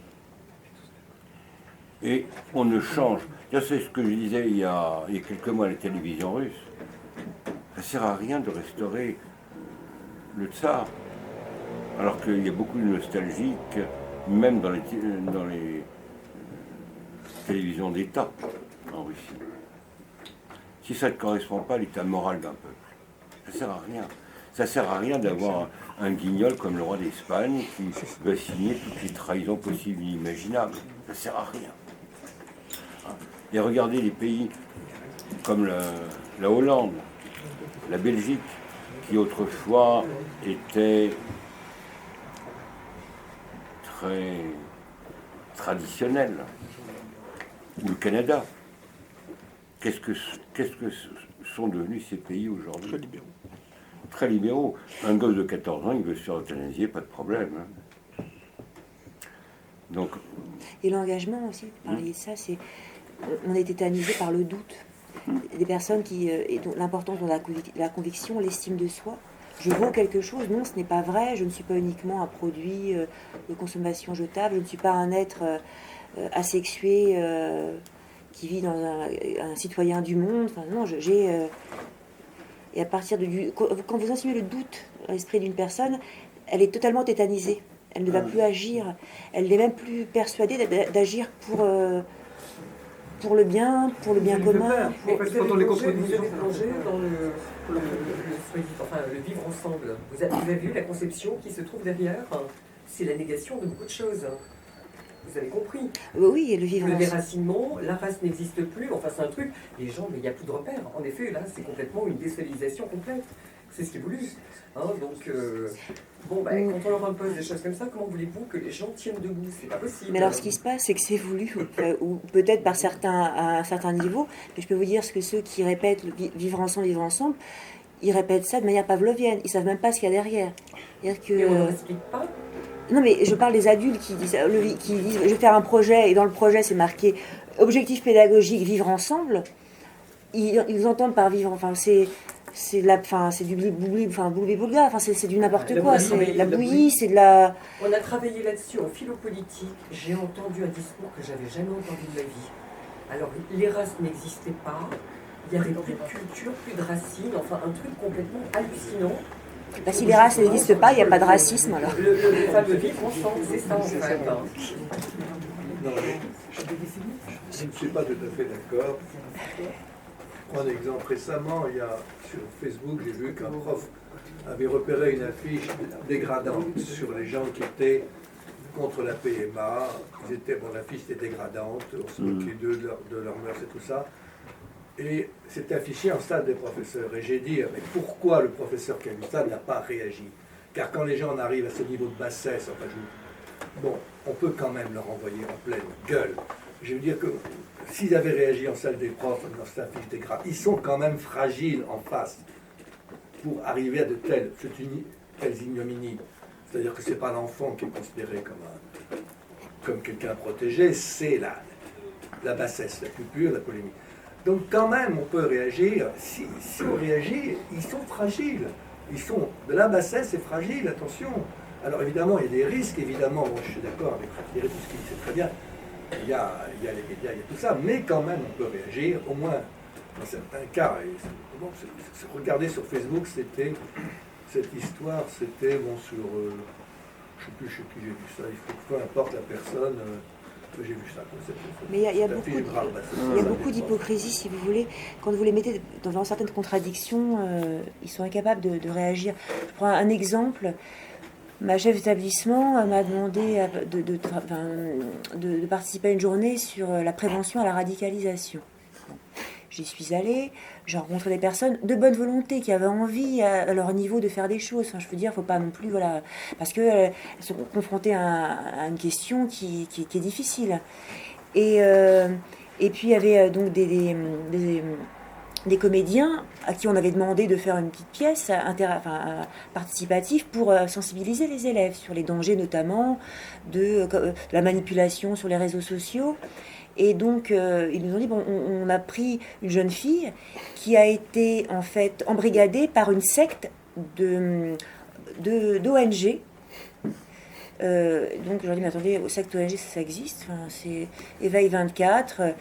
et on ne change. C'est ce que je disais il y a quelques mois à la télévision russe. Ça ne sert à rien de restaurer le tsar, alors qu'il y a beaucoup de nostalgie, même dans les télévisions d'État en Russie. Si ça ne correspond pas à l'état moral d'un peuple, ça ne sert à rien. Ça ne sert à rien d'avoir un guignol comme le roi d'Espagne qui va signer toutes les trahisons possibles et imaginables. Ça ne sert à rien. Et regardez les pays comme la Hollande, la Belgique, qui autrefois étaient très traditionnels, ou le Canada. Qu'est-ce que sont devenus ces pays aujourd'hui? Très libéraux. Très libéraux. Un gosse de 14 ans, il veut se faire euthanasier, pas de problème. Hein. Donc, et l'engagement aussi, vous parliez de ça, c'est on est tétanisé par le doute. Des personnes et dont l'importance de la conviction, l'estime de soi. Je vaux quelque chose, non, ce n'est pas vrai, je ne suis pas uniquement un produit de consommation jetable, je ne suis pas un être asexué qui vit dans un citoyen du monde. Enfin, non, et à partir quand vous insinuez le doute dans l'esprit d'une personne, elle est totalement tétanisée. Elle ne va plus agir. Elle n'est même plus persuadée d'agir pour le bien commun. Mais vous avez plongé dans le vivre ensemble. Vous avez vu la conception qui se trouve derrière. C'est la négation de beaucoup de choses. Vous avez compris. Oui, et le vivre ensemble. Déracinement, la race n'existe plus. Enfin, c'est un truc. Les gens, mais il n'y a plus de repères. En effet, là, c'est complètement une déstabilisation complète. C'est ce qui est voulu. Donc, quand on leur impose des choses comme ça, comment voulez-vous que les gens tiennent debout? C'est pas possible. Mais alors, ce qui se passe, c'est que c'est voulu, ou peut-être à un certain niveau. Mais je peux vous dire que ceux qui répètent vivre ensemble, ils répètent ça de manière pavlovienne. Ils savent même pas ce qu'il y a derrière. Et on ne l'explique pas. Non, mais je parle des adultes qui disent je vais faire un projet, et dans le projet, c'est marqué objectif pédagogique, vivre ensemble. Ils entendent par vivre, c'est du boulga, c'est du n'importe quoi, c'est la bouillie, c'est de la... On a travaillé là-dessus en philo-politique. J'ai entendu un discours que j'avais jamais entendu de ma vie. Alors, les races n'existaient pas, il n'y avait plus de culture, plus de racines, enfin un truc complètement hallucinant. Si les races n'existent pas, il n'y a pas de racisme alors. Le fameux vivre ensemble, c'est ça en fait. Non, je ne suis pas tout à fait d'accord. Je prends un exemple. Récemment, sur Facebook, j'ai vu qu'un prof avait repéré une affiche dégradante sur les gens qui étaient contre la PMA. L'affiche était dégradante, on se moquait d'eux, de leur mœurs et tout ça. Et c'était affiché en salle des professeurs. Et j'ai dit, mais pourquoi le professeur qui a vu ça n'a pas réagi? Car quand les gens en arrivent à ce niveau de bassesse, on peut quand même leur envoyer en pleine gueule. Je veux dire que s'ils avaient réagi en salle des profs, dans cette affiche des grades, ils sont quand même fragiles en face pour arriver à de telles ignominies. C'est-à-dire que ce n'est pas l'enfant qui est considéré comme quelqu'un protégé, c'est la bassesse, la plus pure, la polémique. Donc quand même, on peut réagir. Si on réagit, ils sont fragiles. Ils sont de la bassesse, c'est fragile, attention. Alors évidemment, il y a des risques, évidemment. Moi, je suis d'accord avec Thierry, tout ce qu'il dit, c'est très bien. Il y a les médias, il y a tout ça, mais quand même, on peut réagir, au moins dans certains cas. Regardez sur Facebook, c'était cette histoire, c'était sur... je ne sais plus chez qui j'ai vu ça, peu importe la personne... j'ai vu ça. Mais il y a beaucoup d'hypocrisie, si vous voulez. Quand vous les mettez dans certaines contradictions, ils sont incapables de réagir. Je prends un exemple. Ma chef d'établissement m'a demandé de participer à une journée sur la prévention à la radicalisation. J'y suis allée, j'ai rencontré des personnes de bonne volonté qui avaient envie à leur niveau de faire des choses. Enfin, je veux dire, il ne faut pas non plus, parce qu'elles sont confrontées à une question qui est difficile. Et puis il y avait donc des comédiens à qui on avait demandé de faire une petite pièce participative pour sensibiliser les élèves sur les dangers notamment de la manipulation sur les réseaux sociaux. Et donc, ils nous ont dit, on a pris une jeune fille qui a été en fait embrigadée par une secte d'ONG. Donc, je leur ai dit, mais attendez, secte ONG, ça existe, c'est Éveil 24.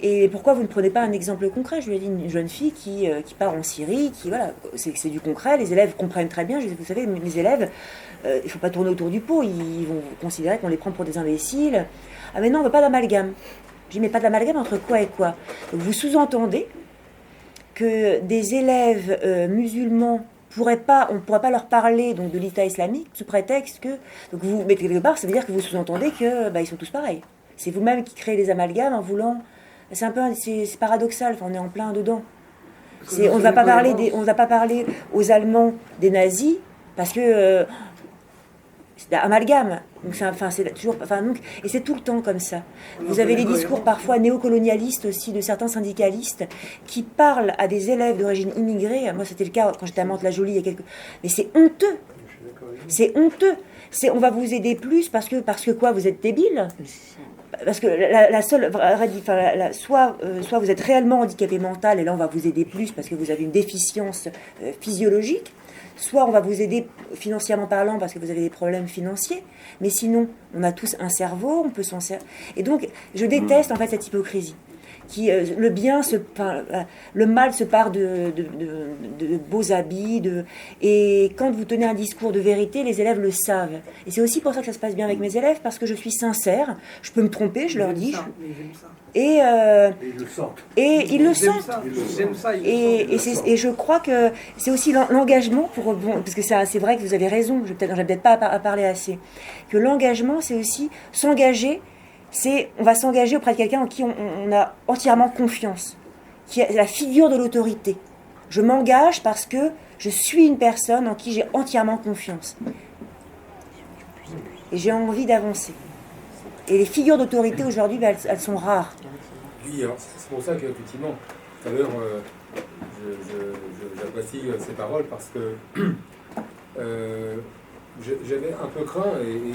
Et pourquoi vous ne prenez pas un exemple concret? Je lui ai dit, une jeune fille qui part en Syrie, c'est du concret, les élèves comprennent très bien. Je dis, vous savez, mes élèves, il ne faut pas tourner autour du pot, ils vont considérer qu'on les prend pour des imbéciles. Ah mais non, on ne veut pas d'amalgame. Je dis, mais pas d'amalgame entre quoi et quoi? Donc, vous sous-entendez que des élèves musulmans on ne pourrait pas leur parler donc, de l'État islamique sous prétexte que... Donc vous mettez quelque part, ça veut dire que vous sous-entendez que ils sont tous pareils. C'est vous-même qui créez des amalgames en voulant... C'est paradoxal, on est en plein dedans. On ne va pas parler aux Allemands des nazis parce que... c'est amalgame. Donc c'est toujours, et c'est tout le temps comme ça. Vous avez les discours parfois néocolonialistes aussi de certains syndicalistes qui parlent à des élèves d'origine immigrée. Moi, c'était le cas quand j'étais à Mantes-la-Jolie il y a quelques... Mais c'est honteux. C'est honteux. On va vous aider plus parce que quoi, vous êtes débile. parce que la seule, enfin, soit vous êtes réellement handicapé mental et là on va vous aider plus parce que vous avez une déficience physiologique, soit on va vous aider financièrement parlant parce que vous avez des problèmes financiers, mais sinon on a tous un cerveau, on peut s'en servir. Et donc je déteste en fait cette hypocrisie. Le bien le mal se part de beaux habits, et quand vous tenez un discours de vérité, les élèves le savent. Et c'est aussi pour ça que ça se passe bien avec mes élèves, parce que je suis sincère, je peux me tromper, je leur dis. Et ils le sentent. Et ils le sentent. J'aime ça. Et je crois que c'est aussi l'engagement, parce que c'est vrai que vous avez raison, je n'ai peut-être pas à parler assez, que l'engagement, c'est aussi s'engager. On va s'engager auprès de quelqu'un en qui on a entièrement confiance, qui est la figure de l'autorité. Je m'engage parce que je suis une personne en qui j'ai entièrement confiance. Et j'ai envie d'avancer. Et les figures d'autorité aujourd'hui, elles sont rares. Oui, alors c'est pour ça qu'effectivement, tout à l'heure, j'apprécie ces paroles parce que j'avais un peu craint, et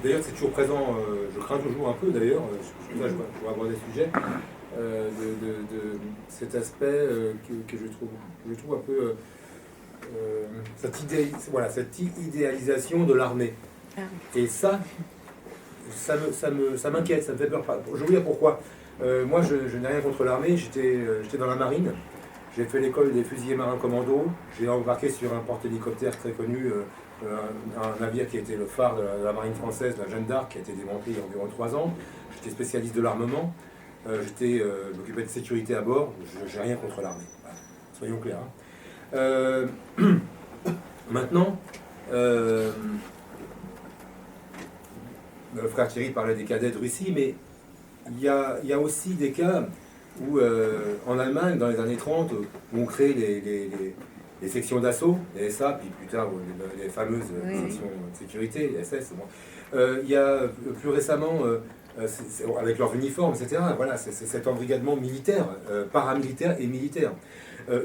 d'ailleurs c'est toujours présent, je crains toujours un peu d'ailleurs, je vais aborder le sujet, de cet aspect que je trouve un peu cette idéalisation de l'armée. Et ça m'inquiète, ça me fait peur. Je vais vous dire pourquoi. Moi je n'ai rien contre l'armée, j'étais dans la marine, j'ai fait l'école des fusiliers marins commando, j'ai embarqué sur un porte-hélicoptère très connu, un navire qui était le phare de la marine française, la Jeanne d'Arc, qui a été démantelé il y a environ 3 ans. J'étais spécialiste de l'armement, je m'occupais de sécurité à bord, je n'ai rien contre l'armée, voilà. Soyons clairs. Maintenant, le frère Thierry parlait des cadets de Russie, mais il y a aussi des cas où, en Allemagne, dans les années 30, où on crée les sections d'assaut, les SA, puis plus tard les fameuses sections de sécurité, les SS. Bon. Il y a plus récemment, avec leurs uniformes, etc., voilà, c'est cet embrigadement militaire, paramilitaire et militaire.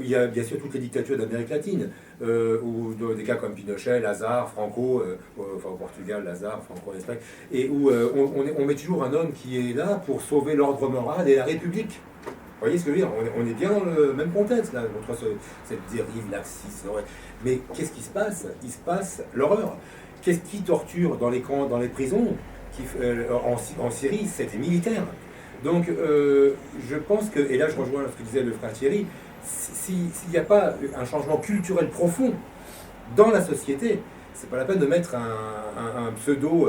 Il y a bien sûr toutes les dictatures d'Amérique latine, où des cas comme Pinochet, Lazare, Franco, au Portugal, Lazare, Franco en Espagne, et où on met toujours un homme qui est là pour sauver l'ordre moral et la République. Vous voyez ce que je veux dire? On est bien dans le même contexte, là, contre cette dérive laxiste. Mais qu'est-ce qui se passe? Il se passe l'horreur. Qu'est-ce qui torture dans les camps, dans les prisons en Syrie? C'est des militaires. Donc, je pense que, et là je rejoins ce que disait le frère Thierry, s'il n'y a pas un changement culturel profond dans la société, c'est pas la peine de mettre un pseudo,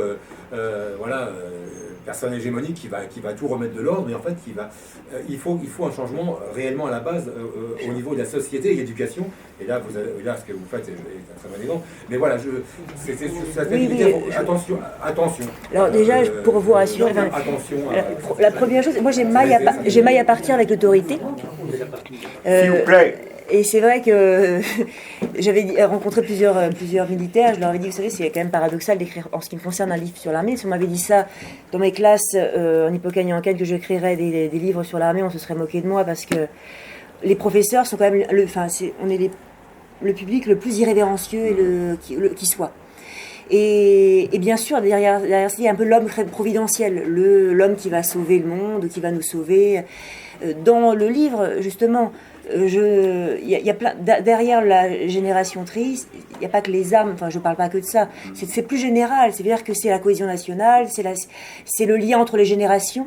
personne hégémonique qui va tout remettre de l'ordre, mais en fait il faut un changement réellement à la base au niveau de la société et de l'éducation. Et là, ce que vous faites est un très bon exemple. Mais voilà, c'était sur cette attention. Alors déjà, pour vous rassurer, attention. La première chose, moi j'ai maille à partir avec l'autorité. S'il vous plaît. Et c'est vrai que j'avais rencontré plusieurs militaires. Je leur avais dit, vous savez, c'est quand même paradoxal d'écrire, en ce qui me concerne, un livre sur l'armée. Si on m'avait dit ça dans mes classes en Hippocagne et en Cannes, que j'écrirais des livres sur l'armée, on se serait moqué de moi, parce que les professeurs sont quand même, on est le public le plus irrévérencieux qui soit. Et bien sûr, derrière ça, il y a un peu l'homme providentiel, l'homme qui va sauver le monde, qui va nous sauver. Dans le livre, justement, derrière la génération triste, il n'y a pas que les armes, je ne parle pas que de ça, c'est plus général, c'est-à-dire que c'est la cohésion nationale, c'est le lien entre les générations,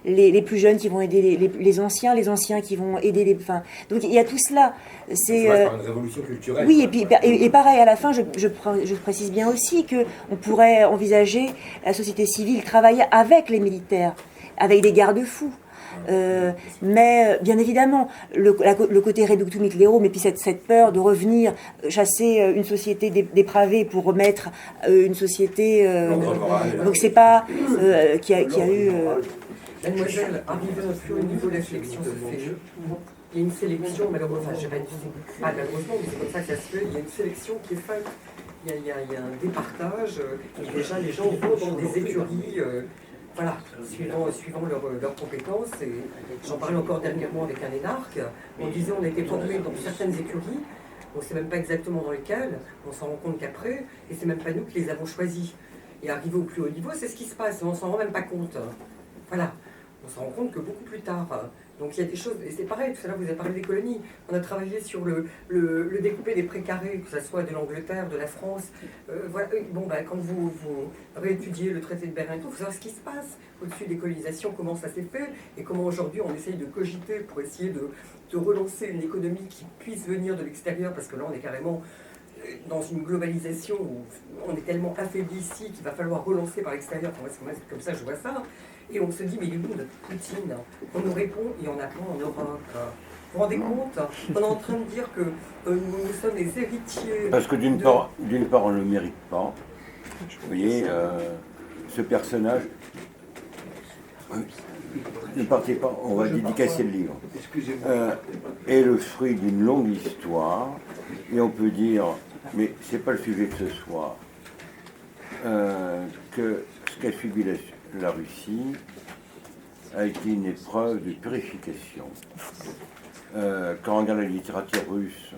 les plus jeunes qui vont aider les anciens qui vont aider les... donc il y a tout cela. C'est une révolution culturelle. Oui, et pareil, à la fin, je précise bien aussi qu'on pourrait envisager la société civile travailler avec les militaires, avec des garde-fous. Mais bien évidemment, le côté reductum hic lero, mais puis cette peur de revenir chasser une société dépravée pour remettre une société. Donc c'est pas qui a eu. Mademoiselle, arrivée un peu au niveau de la sélection se fait. Il y a une sélection, malheureusement, pas malheureusement, mais c'est comme ça que ça se fait. Il y a une sélection qui est faite. Il y a un départage. Et déjà, les gens vont dans des écuries. Voilà, suivant leurs compétences. Et j'en parlais encore dernièrement avec un énarque. On disait on était formés dans certaines écuries, on ne sait même pas exactement dans lesquelles, on s'en rend compte qu'après, et c'est même pas nous qui les avons choisis. et arriver au plus haut niveau, c'est ce qui se passe, on s'en rend même pas compte. Voilà, on s'en rend compte que beaucoup plus tard. Donc il y a des choses, et c'est pareil, tout à l'heure vous avez parlé des colonies, on a travaillé sur le découpé des précarés, que ce soit de l'Angleterre, de la France. Voilà. Bon, ben, quand vous réétudiez le traité de Berlin, il faut savoir ce qui se passe au-dessus des colonisations, comment ça s'est fait, et comment aujourd'hui on essaye de cogiter pour essayer de relancer une économie qui puisse venir de l'extérieur, parce que là on est carrément dans une globalisation où on est tellement affaibli ici qu'il va falloir relancer par l'extérieur. Moi, c'est comme ça je vois ça. Et on se dit, mais il est où notre Poutine? On nous répond, il y en a plein en Europe. Vous vous rendez compte? On est en train de dire que nous sommes les héritiers. Parce que d'une part, on ne le mérite pas. Vous voyez, ce personnage. Ne partez pas, on va dédicacer le livre. Est le fruit d'une longue histoire. Et on peut dire, mais c'est pas le sujet de ce soir, que ce qu'a subi la Russie a été une épreuve de purification. Quand on regarde la littérature russe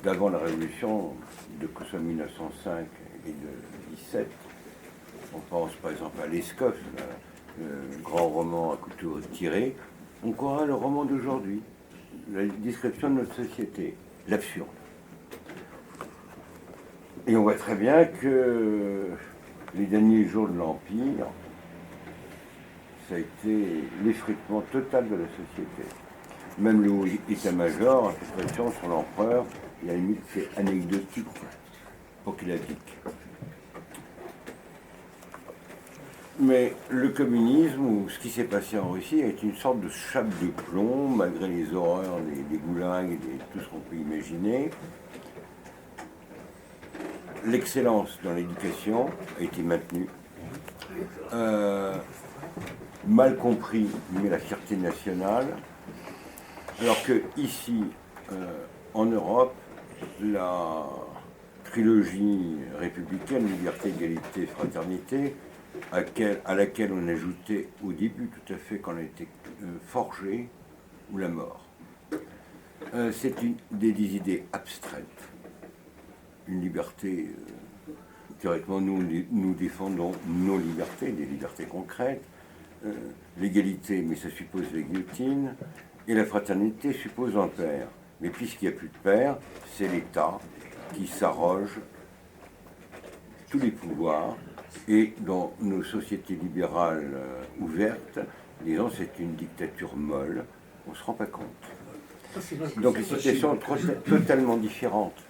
d'avant la Révolution, de que ce soit 1905 et de 17, on pense par exemple à Leskov, le grand roman à couteau tiré, on croira le roman d'aujourd'hui, la description de notre société, l'absurde. Et on voit très bien que les derniers jours de l'Empire, ça a été l'effritement total de la société. Même le haut état-major a fait pression sur l'empereur, et à la limite c'est anecdotique, apocalyptique. Mais le communisme, ou ce qui s'est passé en Russie, est une sorte de chape de plomb, malgré les horreurs des goulags et tout ce qu'on peut imaginer. L'excellence dans l'éducation a été maintenue. Mal compris, mais la fierté nationale. Alors que ici, en Europe, la trilogie républicaine, liberté, égalité, fraternité, à laquelle on ajoutait au début, tout à fait, quand on a été forgé, ou la mort. C'est des idées abstraites. Une liberté, théoriquement, nous défendons nos libertés, des libertés concrètes. L'égalité, mais ça suppose la guillotine. Et la fraternité suppose un père. Mais puisqu'il n'y a plus de père, c'est l'État qui s'arroge tous les pouvoirs. Et dans nos sociétés libérales ouvertes, disons, c'est une dictature molle, on ne se rend pas compte. Donc les situations sont totalement différentes.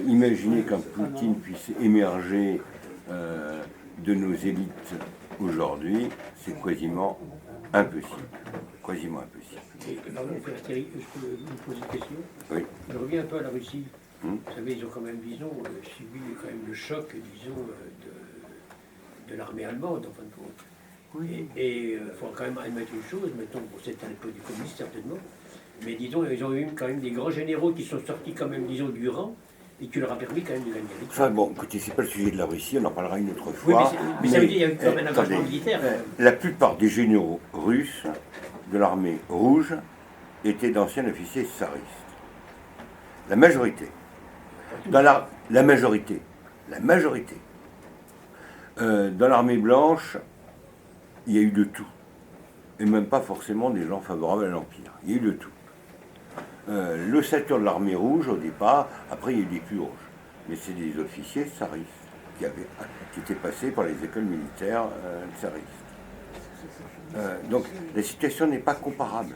Imaginez qu'un Poutine puisse émerger de nos élites aujourd'hui, c'est quasiment impossible. Quasiment impossible. Pardon, Thierry, je peux vous poser une question? Oui. Je reviens un peu à la Russie. Vous savez, ils ont quand même, disons, subi quand même le choc, disons, de l'armée allemande, en fin de compte. Oui. Et il faut quand même admettre une chose, mettons, bon, c'est à l'époque du communisme, certainement, mais disons, ils ont eu quand même des grands généraux qui sont sortis quand même, disons, du rang, et qui leur a permis quand même de gagner. Enfin bon, écoutez, c'est pas le sujet de la Russie, on en parlera une autre fois. Oui, mais ça veut dire qu'il y a eu quand même un engagement militaire. La plupart des généraux russes de l'armée rouge étaient d'anciens officiers tsaristes. La majorité. La majorité. Dans l'armée blanche, il y a eu de tout. Et même pas forcément des gens favorables à l'Empire. Il y a eu de tout. L'ossature de l'armée rouge, au départ, après il y a eu des purges. Mais c'est des officiers tsaristes qui étaient passés par les écoles militaires tsaristes. Donc la situation n'est pas comparable.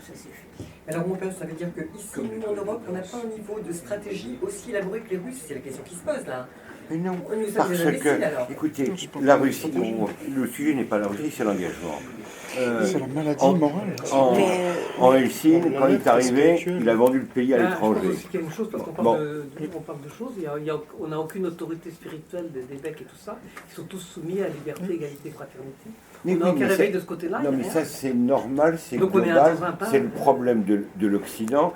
Alors mon père, ça veut dire qu'ici, nous en Europe, on n'a pas un niveau de stratégie aussi élaboré que les Russes. C'est la question qui se pose là. Mais non, parce que, écoutez, la Russie, le sujet n'est pas la Russie, c'est l'engagement. C'est la maladie morale. En Helsinki, quand il est arrivé, il a vendu le pays à l'étranger. Je pense aussi qu'il y a une chose, parce qu'on parle, de choses, on n'a aucune autorité spirituelle des évêques et tout ça, ils sont tous soumis à liberté, égalité, fraternité. Mais on n'a aucun réveil de ce côté-là. Non, mais ça c'est normal, c'est donc global, c'est le problème de l'Occident.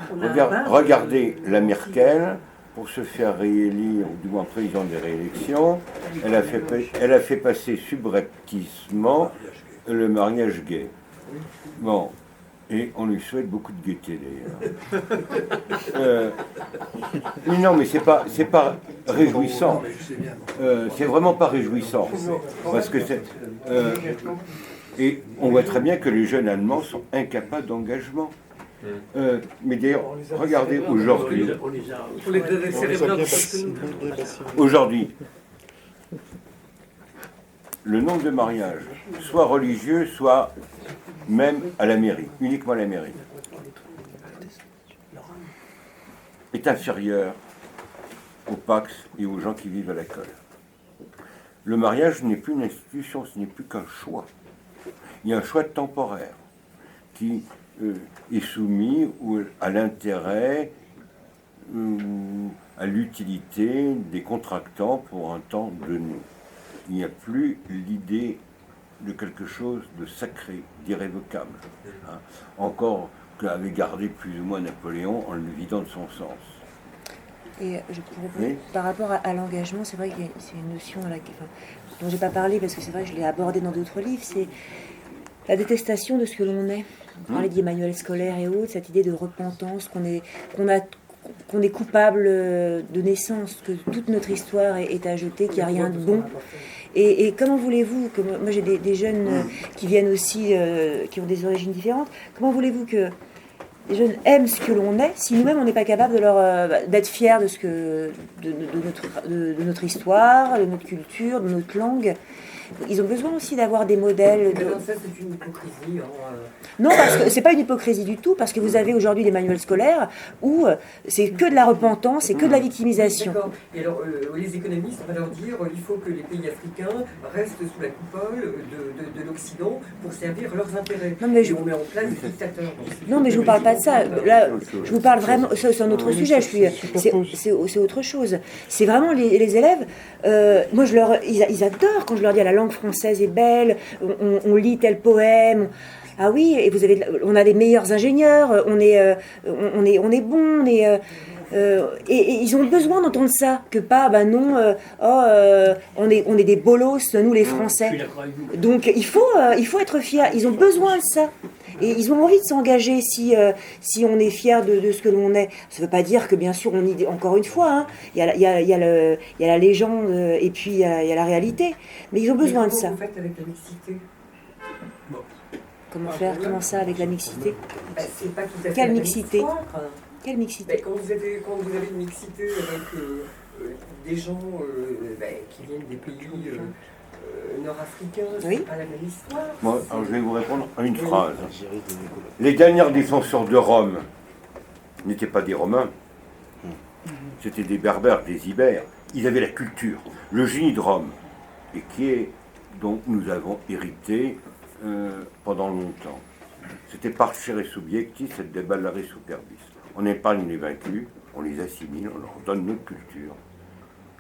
Regardez la Merkel, pour se faire réélire, ou du moins président des réélections, elle a fait passer subrepticement le mariage gay. Bon, Et on lui souhaite beaucoup de gaieté d'ailleurs. Mais non, mais c'est pas réjouissant. C'est vraiment pas réjouissant. Parce que et on voit très bien que les jeunes Allemands sont incapables d'engagement. Mais d'ailleurs, regardez aujourd'hui. Aujourd'hui, le nombre de mariages, soit religieux, soit même à la mairie, uniquement à la mairie, est inférieur aux Pax et aux gens qui vivent à l'école. Le mariage n'est plus une institution, ce n'est plus qu'un choix. Il y a un choix temporaire qui est soumis à l'intérêt, à l'utilité des contractants pour un temps donné. Il n'y a plus l'idée de quelque chose de sacré, d'irrévocable. Hein. Encore qu'avait gardé plus ou moins Napoléon en le vidant de son sens. Et je pourrais, par rapport à l'engagement, c'est vrai que c'est une notion dont j'ai pas parlé parce que c'est vrai que je l'ai abordée dans d'autres livres, c'est la détestation de ce que l'on est. On parlait des manuels scolaires et autres, cette idée de repentance, qu'on est coupable de naissance, que toute notre histoire est à jeter, qu'il n'y a rien de bon. Et comment voulez-vous que moi j'ai des jeunes qui viennent aussi, qui ont des origines différentes, comment voulez-vous que les jeunes aiment ce que l'on est si nous-mêmes on n'est pas capable de d'être fiers de notre histoire, de notre culture, de notre langue? Ils ont besoin aussi d'avoir des modèles. Ça, c'est une hypocrisie. Non, parce que c'est pas une hypocrisie du tout, parce que vous avez aujourd'hui des manuels scolaires où c'est que de la repentance, c'est que de la victimisation. D'accord. Et alors, les économistes, on va leur dire il faut que les pays africains restent sous la coupole de l'Occident pour servir leurs intérêts. Non, mais on met en place des dictateurs. Non, mais je vous parle pas de ça. Là, je vous parle vraiment. C'est un autre sujet. C'est autre chose. C'est vraiment les élèves. Moi, ils adorent quand je leur dis la langue française est belle, on lit tel poème. Ah oui, et on a les meilleurs ingénieurs, on est bon, et ils ont besoin d'entendre ça, que pas, on est des bolos, nous les Français. Donc il faut être fier. Ils ont besoin de ça. Et ils ont envie de s'engager si on est fier de ce que l'on est. Ça ne veut pas dire que, bien sûr, encore une fois, il y a la légende et puis il y a la réalité. Mais ils ont besoin de ça. Comment vous faites avec la mixité? Comment ça avec la mixité? C'est pas tout à fait. Quelle mixité? Quelle mixité? Quand vous avez une mixité avec des gens qui viennent des pays nord-africains, oui. C'est pas la même histoire. Moi, alors je vais vous répondre à une phrase. Les derniers défenseurs de Rome n'étaient pas des Romains, c'était des Berbères, des Ibères. Ils avaient la culture, le génie de Rome, et dont nous avons hérité pendant longtemps. C'était parcere subjectis et debellare superbis. On épargne les vaincus, on les assimile, on leur donne notre culture.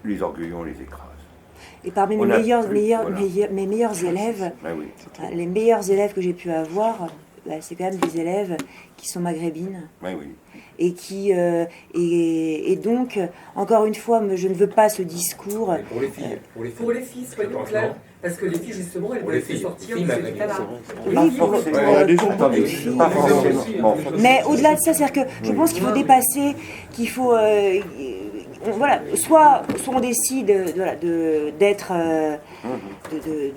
Les orgueilleux, on les écrase. Et parmi mes meilleurs élèves, oui, les meilleurs élèves que j'ai pu avoir, c'est quand même des élèves qui sont maghrébines. Oui. Et qui et donc encore une fois, je ne veux pas ce discours. Mais pour les filles, soyons clairs, parce que les filles justement, elles veulent se sortir de cet état-là. Pas forcément. Mais au-delà de ça, c'est-à-dire que je pense qu'il faut dépasser, qu'il faut voilà, soit on décide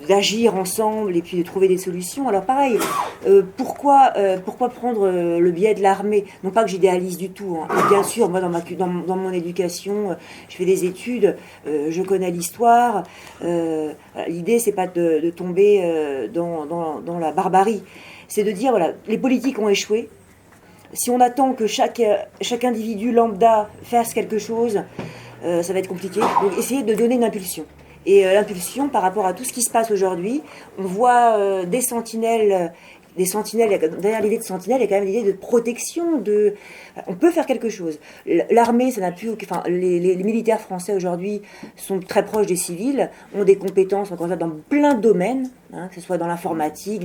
d'agir ensemble et puis de trouver des solutions. Alors pareil, pourquoi prendre le biais de l'armée? Non pas que j'idéalise du tout, hein. Bien sûr, moi dans mon éducation, je fais des études, je connais l'histoire. L'idée c'est pas de tomber dans la barbarie, c'est de dire voilà, les politiques ont échoué. Si on attend que chaque individu lambda fasse quelque chose, ça va être compliqué. Donc essayer de donner une impulsion. Et l'impulsion par rapport à tout ce qui se passe aujourd'hui, on voit des sentinelles, derrière l'idée de sentinelle, il y a quand même l'idée de protection, on peut faire quelque chose. L'armée, ça n'a plus, enfin, les militaires français aujourd'hui sont très proches des civils, ont des compétences encore dans plein de domaines, hein, que ce soit dans l'informatique,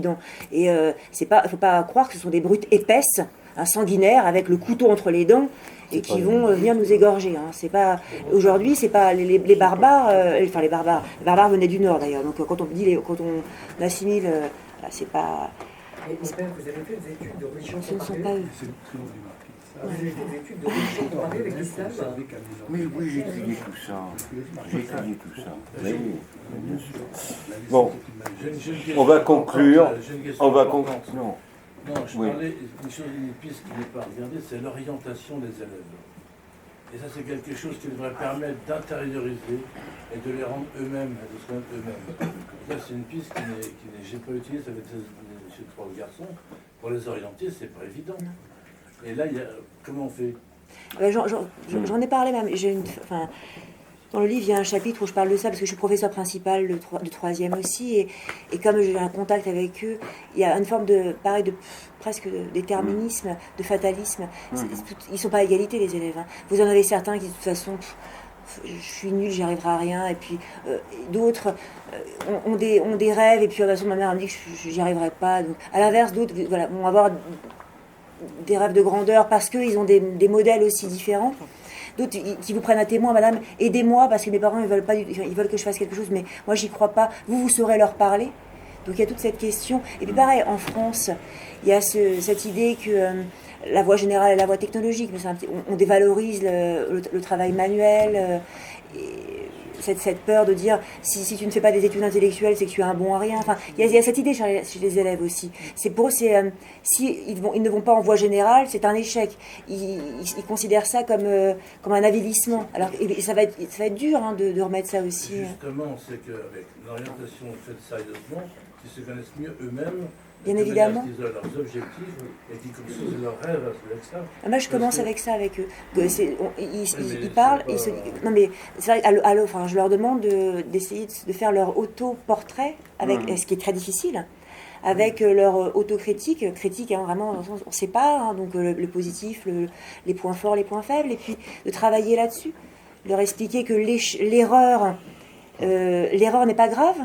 faut pas croire que ce sont des brutes épaisses, sanguinaires, avec le couteau entre les dents, et qui vont venir nous égorger. Hein. C'est pas aujourd'hui, c'est pas les barbares. Les barbares venaient du nord d'ailleurs. Donc quand on assimile, c'est pas. Mais mon père, vous avez fait des études de religion Ce ne sont comparée. pas eux. Vous avez fait des études de religion comparée avec l'islam. Mais oui, j'ai étudié tout ça. J'ai étudié tout ça. Oui, bien sûr. Bon, on va conclure. On va conclure. Non. Non, je Oui. parlais d'une piste qui n'est pas regardée, c'est l'orientation des élèves. Et ça, c'est quelque chose qui devrait permettre d'intérioriser et de les rendre eux-mêmes, de se rendre eux-mêmes. Là, c'est une piste qui n'est j'ai pas utilisée avec ces trois garçons. Pour les orienter, c'est pas évident. Et là, comment on fait? J'en ai parlé même. Enfin, dans le livre, il y a un chapitre où je parle de ça parce que je suis professeur principal de troisième aussi, et comme j'ai un contact avec eux, il y a une forme de presque de déterminisme, de fatalisme. Ils sont pas à égalité, les élèves. Hein. Vous en avez certains qui de toute façon, je suis nul, j'y arriverai à rien, et puis d'autres ont des rêves, et puis de toute façon ma mère me dit que j'y arriverai pas. Donc, à l'inverse, d'autres vont avoir des rêves de grandeur parce qu'ils ont des modèles aussi différents. D'autres qui vous prennent à témoin, madame, aidez-moi parce que mes parents ils veulent que je fasse quelque chose, mais moi j'y crois pas. Vous saurez leur parler. Donc il y a toute cette question. Et puis pareil, en France, il y a cette idée que la voie générale est la voie technologique, mais on dévalorise le travail manuel. Et cette peur de dire si tu ne fais pas des études intellectuelles, c'est que tu es un bon à rien. Enfin, il y a cette idée chez les élèves aussi. C'est pour eux, si ils ne vont pas en voie générale, c'est un échec. Ils considèrent ça comme un avilissement. Alors ça va être dur hein, de remettre ça aussi. Justement, c'est qu'avec l'orientation faite sérieusement, ils se connaissent mieux eux-mêmes. Bien évidemment. Ils ont leurs objectifs et qu'ils construisent leurs rêves avec ça. Moi, je commence avec ça avec eux. Ils parlent. Non, mais c'est vrai, enfin, je leur demande d'essayer de faire leur autoportrait, avec, ce qui est très difficile, avec leur autocritique. Critique, hein, vraiment, on ne sait pas. Hein, donc, le positif, les points forts, les points faibles. Et puis, de travailler là-dessus. Leur expliquer que l'erreur n'est pas grave.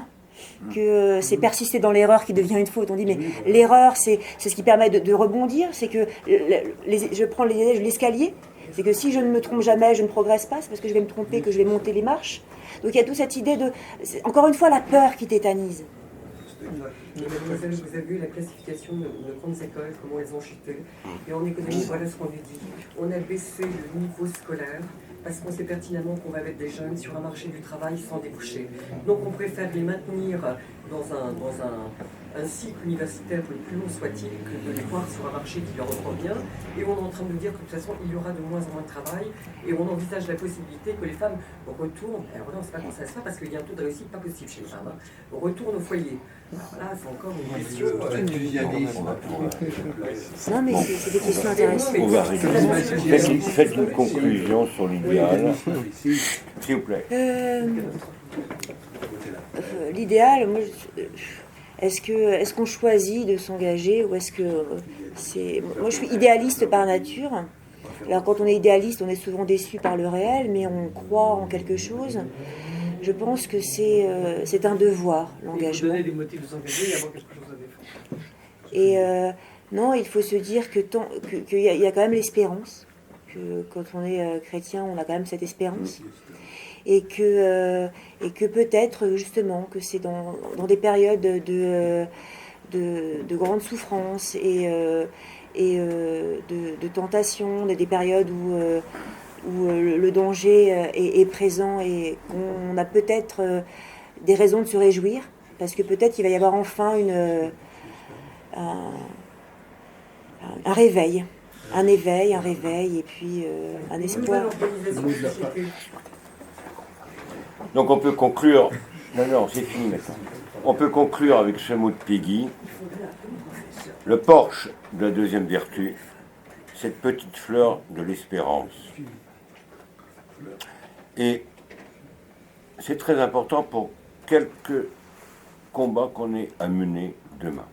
Que c'est persister dans l'erreur qui devient une faute. On dit mais l'erreur c'est ce qui permet de rebondir, c'est que je prends l'escalier, c'est que si je ne me trompe jamais, je ne progresse pas, c'est parce que je vais me tromper que je vais monter les marches. Donc il y a toute cette idée encore une fois la peur qui tétanise. Mademoiselle, vous avez vu la classification de grandes écoles, comment elles ont chuté. Et en économie, voilà ce qu'on nous dit. On a baissé le niveau scolaire parce qu'on sait pertinemment qu'on va mettre des jeunes sur un marché du travail sans déboucher. Donc on préfère les maintenir dans un cycle universitaire le plus long soit-il que de les voir sur un marché qui leur revient. Et on est en train de nous dire que de toute façon il y aura de moins en moins de travail et on envisage la possibilité que les femmes retournent, alors là on ne sait pas comment ça se fait parce qu'il y a un taux de réussite pas possible chez les femmes, retournent au foyer. Alors là c'est encore une question. Non mais c'est des questions intéressantes. On va arriver. Faites une conclusion sur l'idéal, s'il vous plaît. L'idéal, moi, est-ce qu'on choisit de s'engager ou est-ce que c'est... Moi, je suis idéaliste par nature. Alors, quand on est idéaliste, on est souvent déçu par le réel, mais on croit en quelque chose. Je pense que c'est un devoir, l'engagement. Donner des motifs de s'engager et avoir quelque chose à défendre. Et non, il faut se dire qu'il y a quand même l'espérance. Que quand on est chrétien, on a quand même cette espérance. Et que peut-être justement que c'est dans des périodes de grande souffrance et de tentation, des périodes où le danger est présent et qu'on a peut-être des raisons de se réjouir, parce que peut-être il va y avoir enfin un réveil. Un éveil, et puis un espoir. Donc on peut conclure. Non, c'est fini maintenant. On peut conclure avec ce mot de Peggy. Le porche de la deuxième vertu, cette petite fleur de l'espérance. Et c'est très important pour quelques combats qu'on ait à mener demain.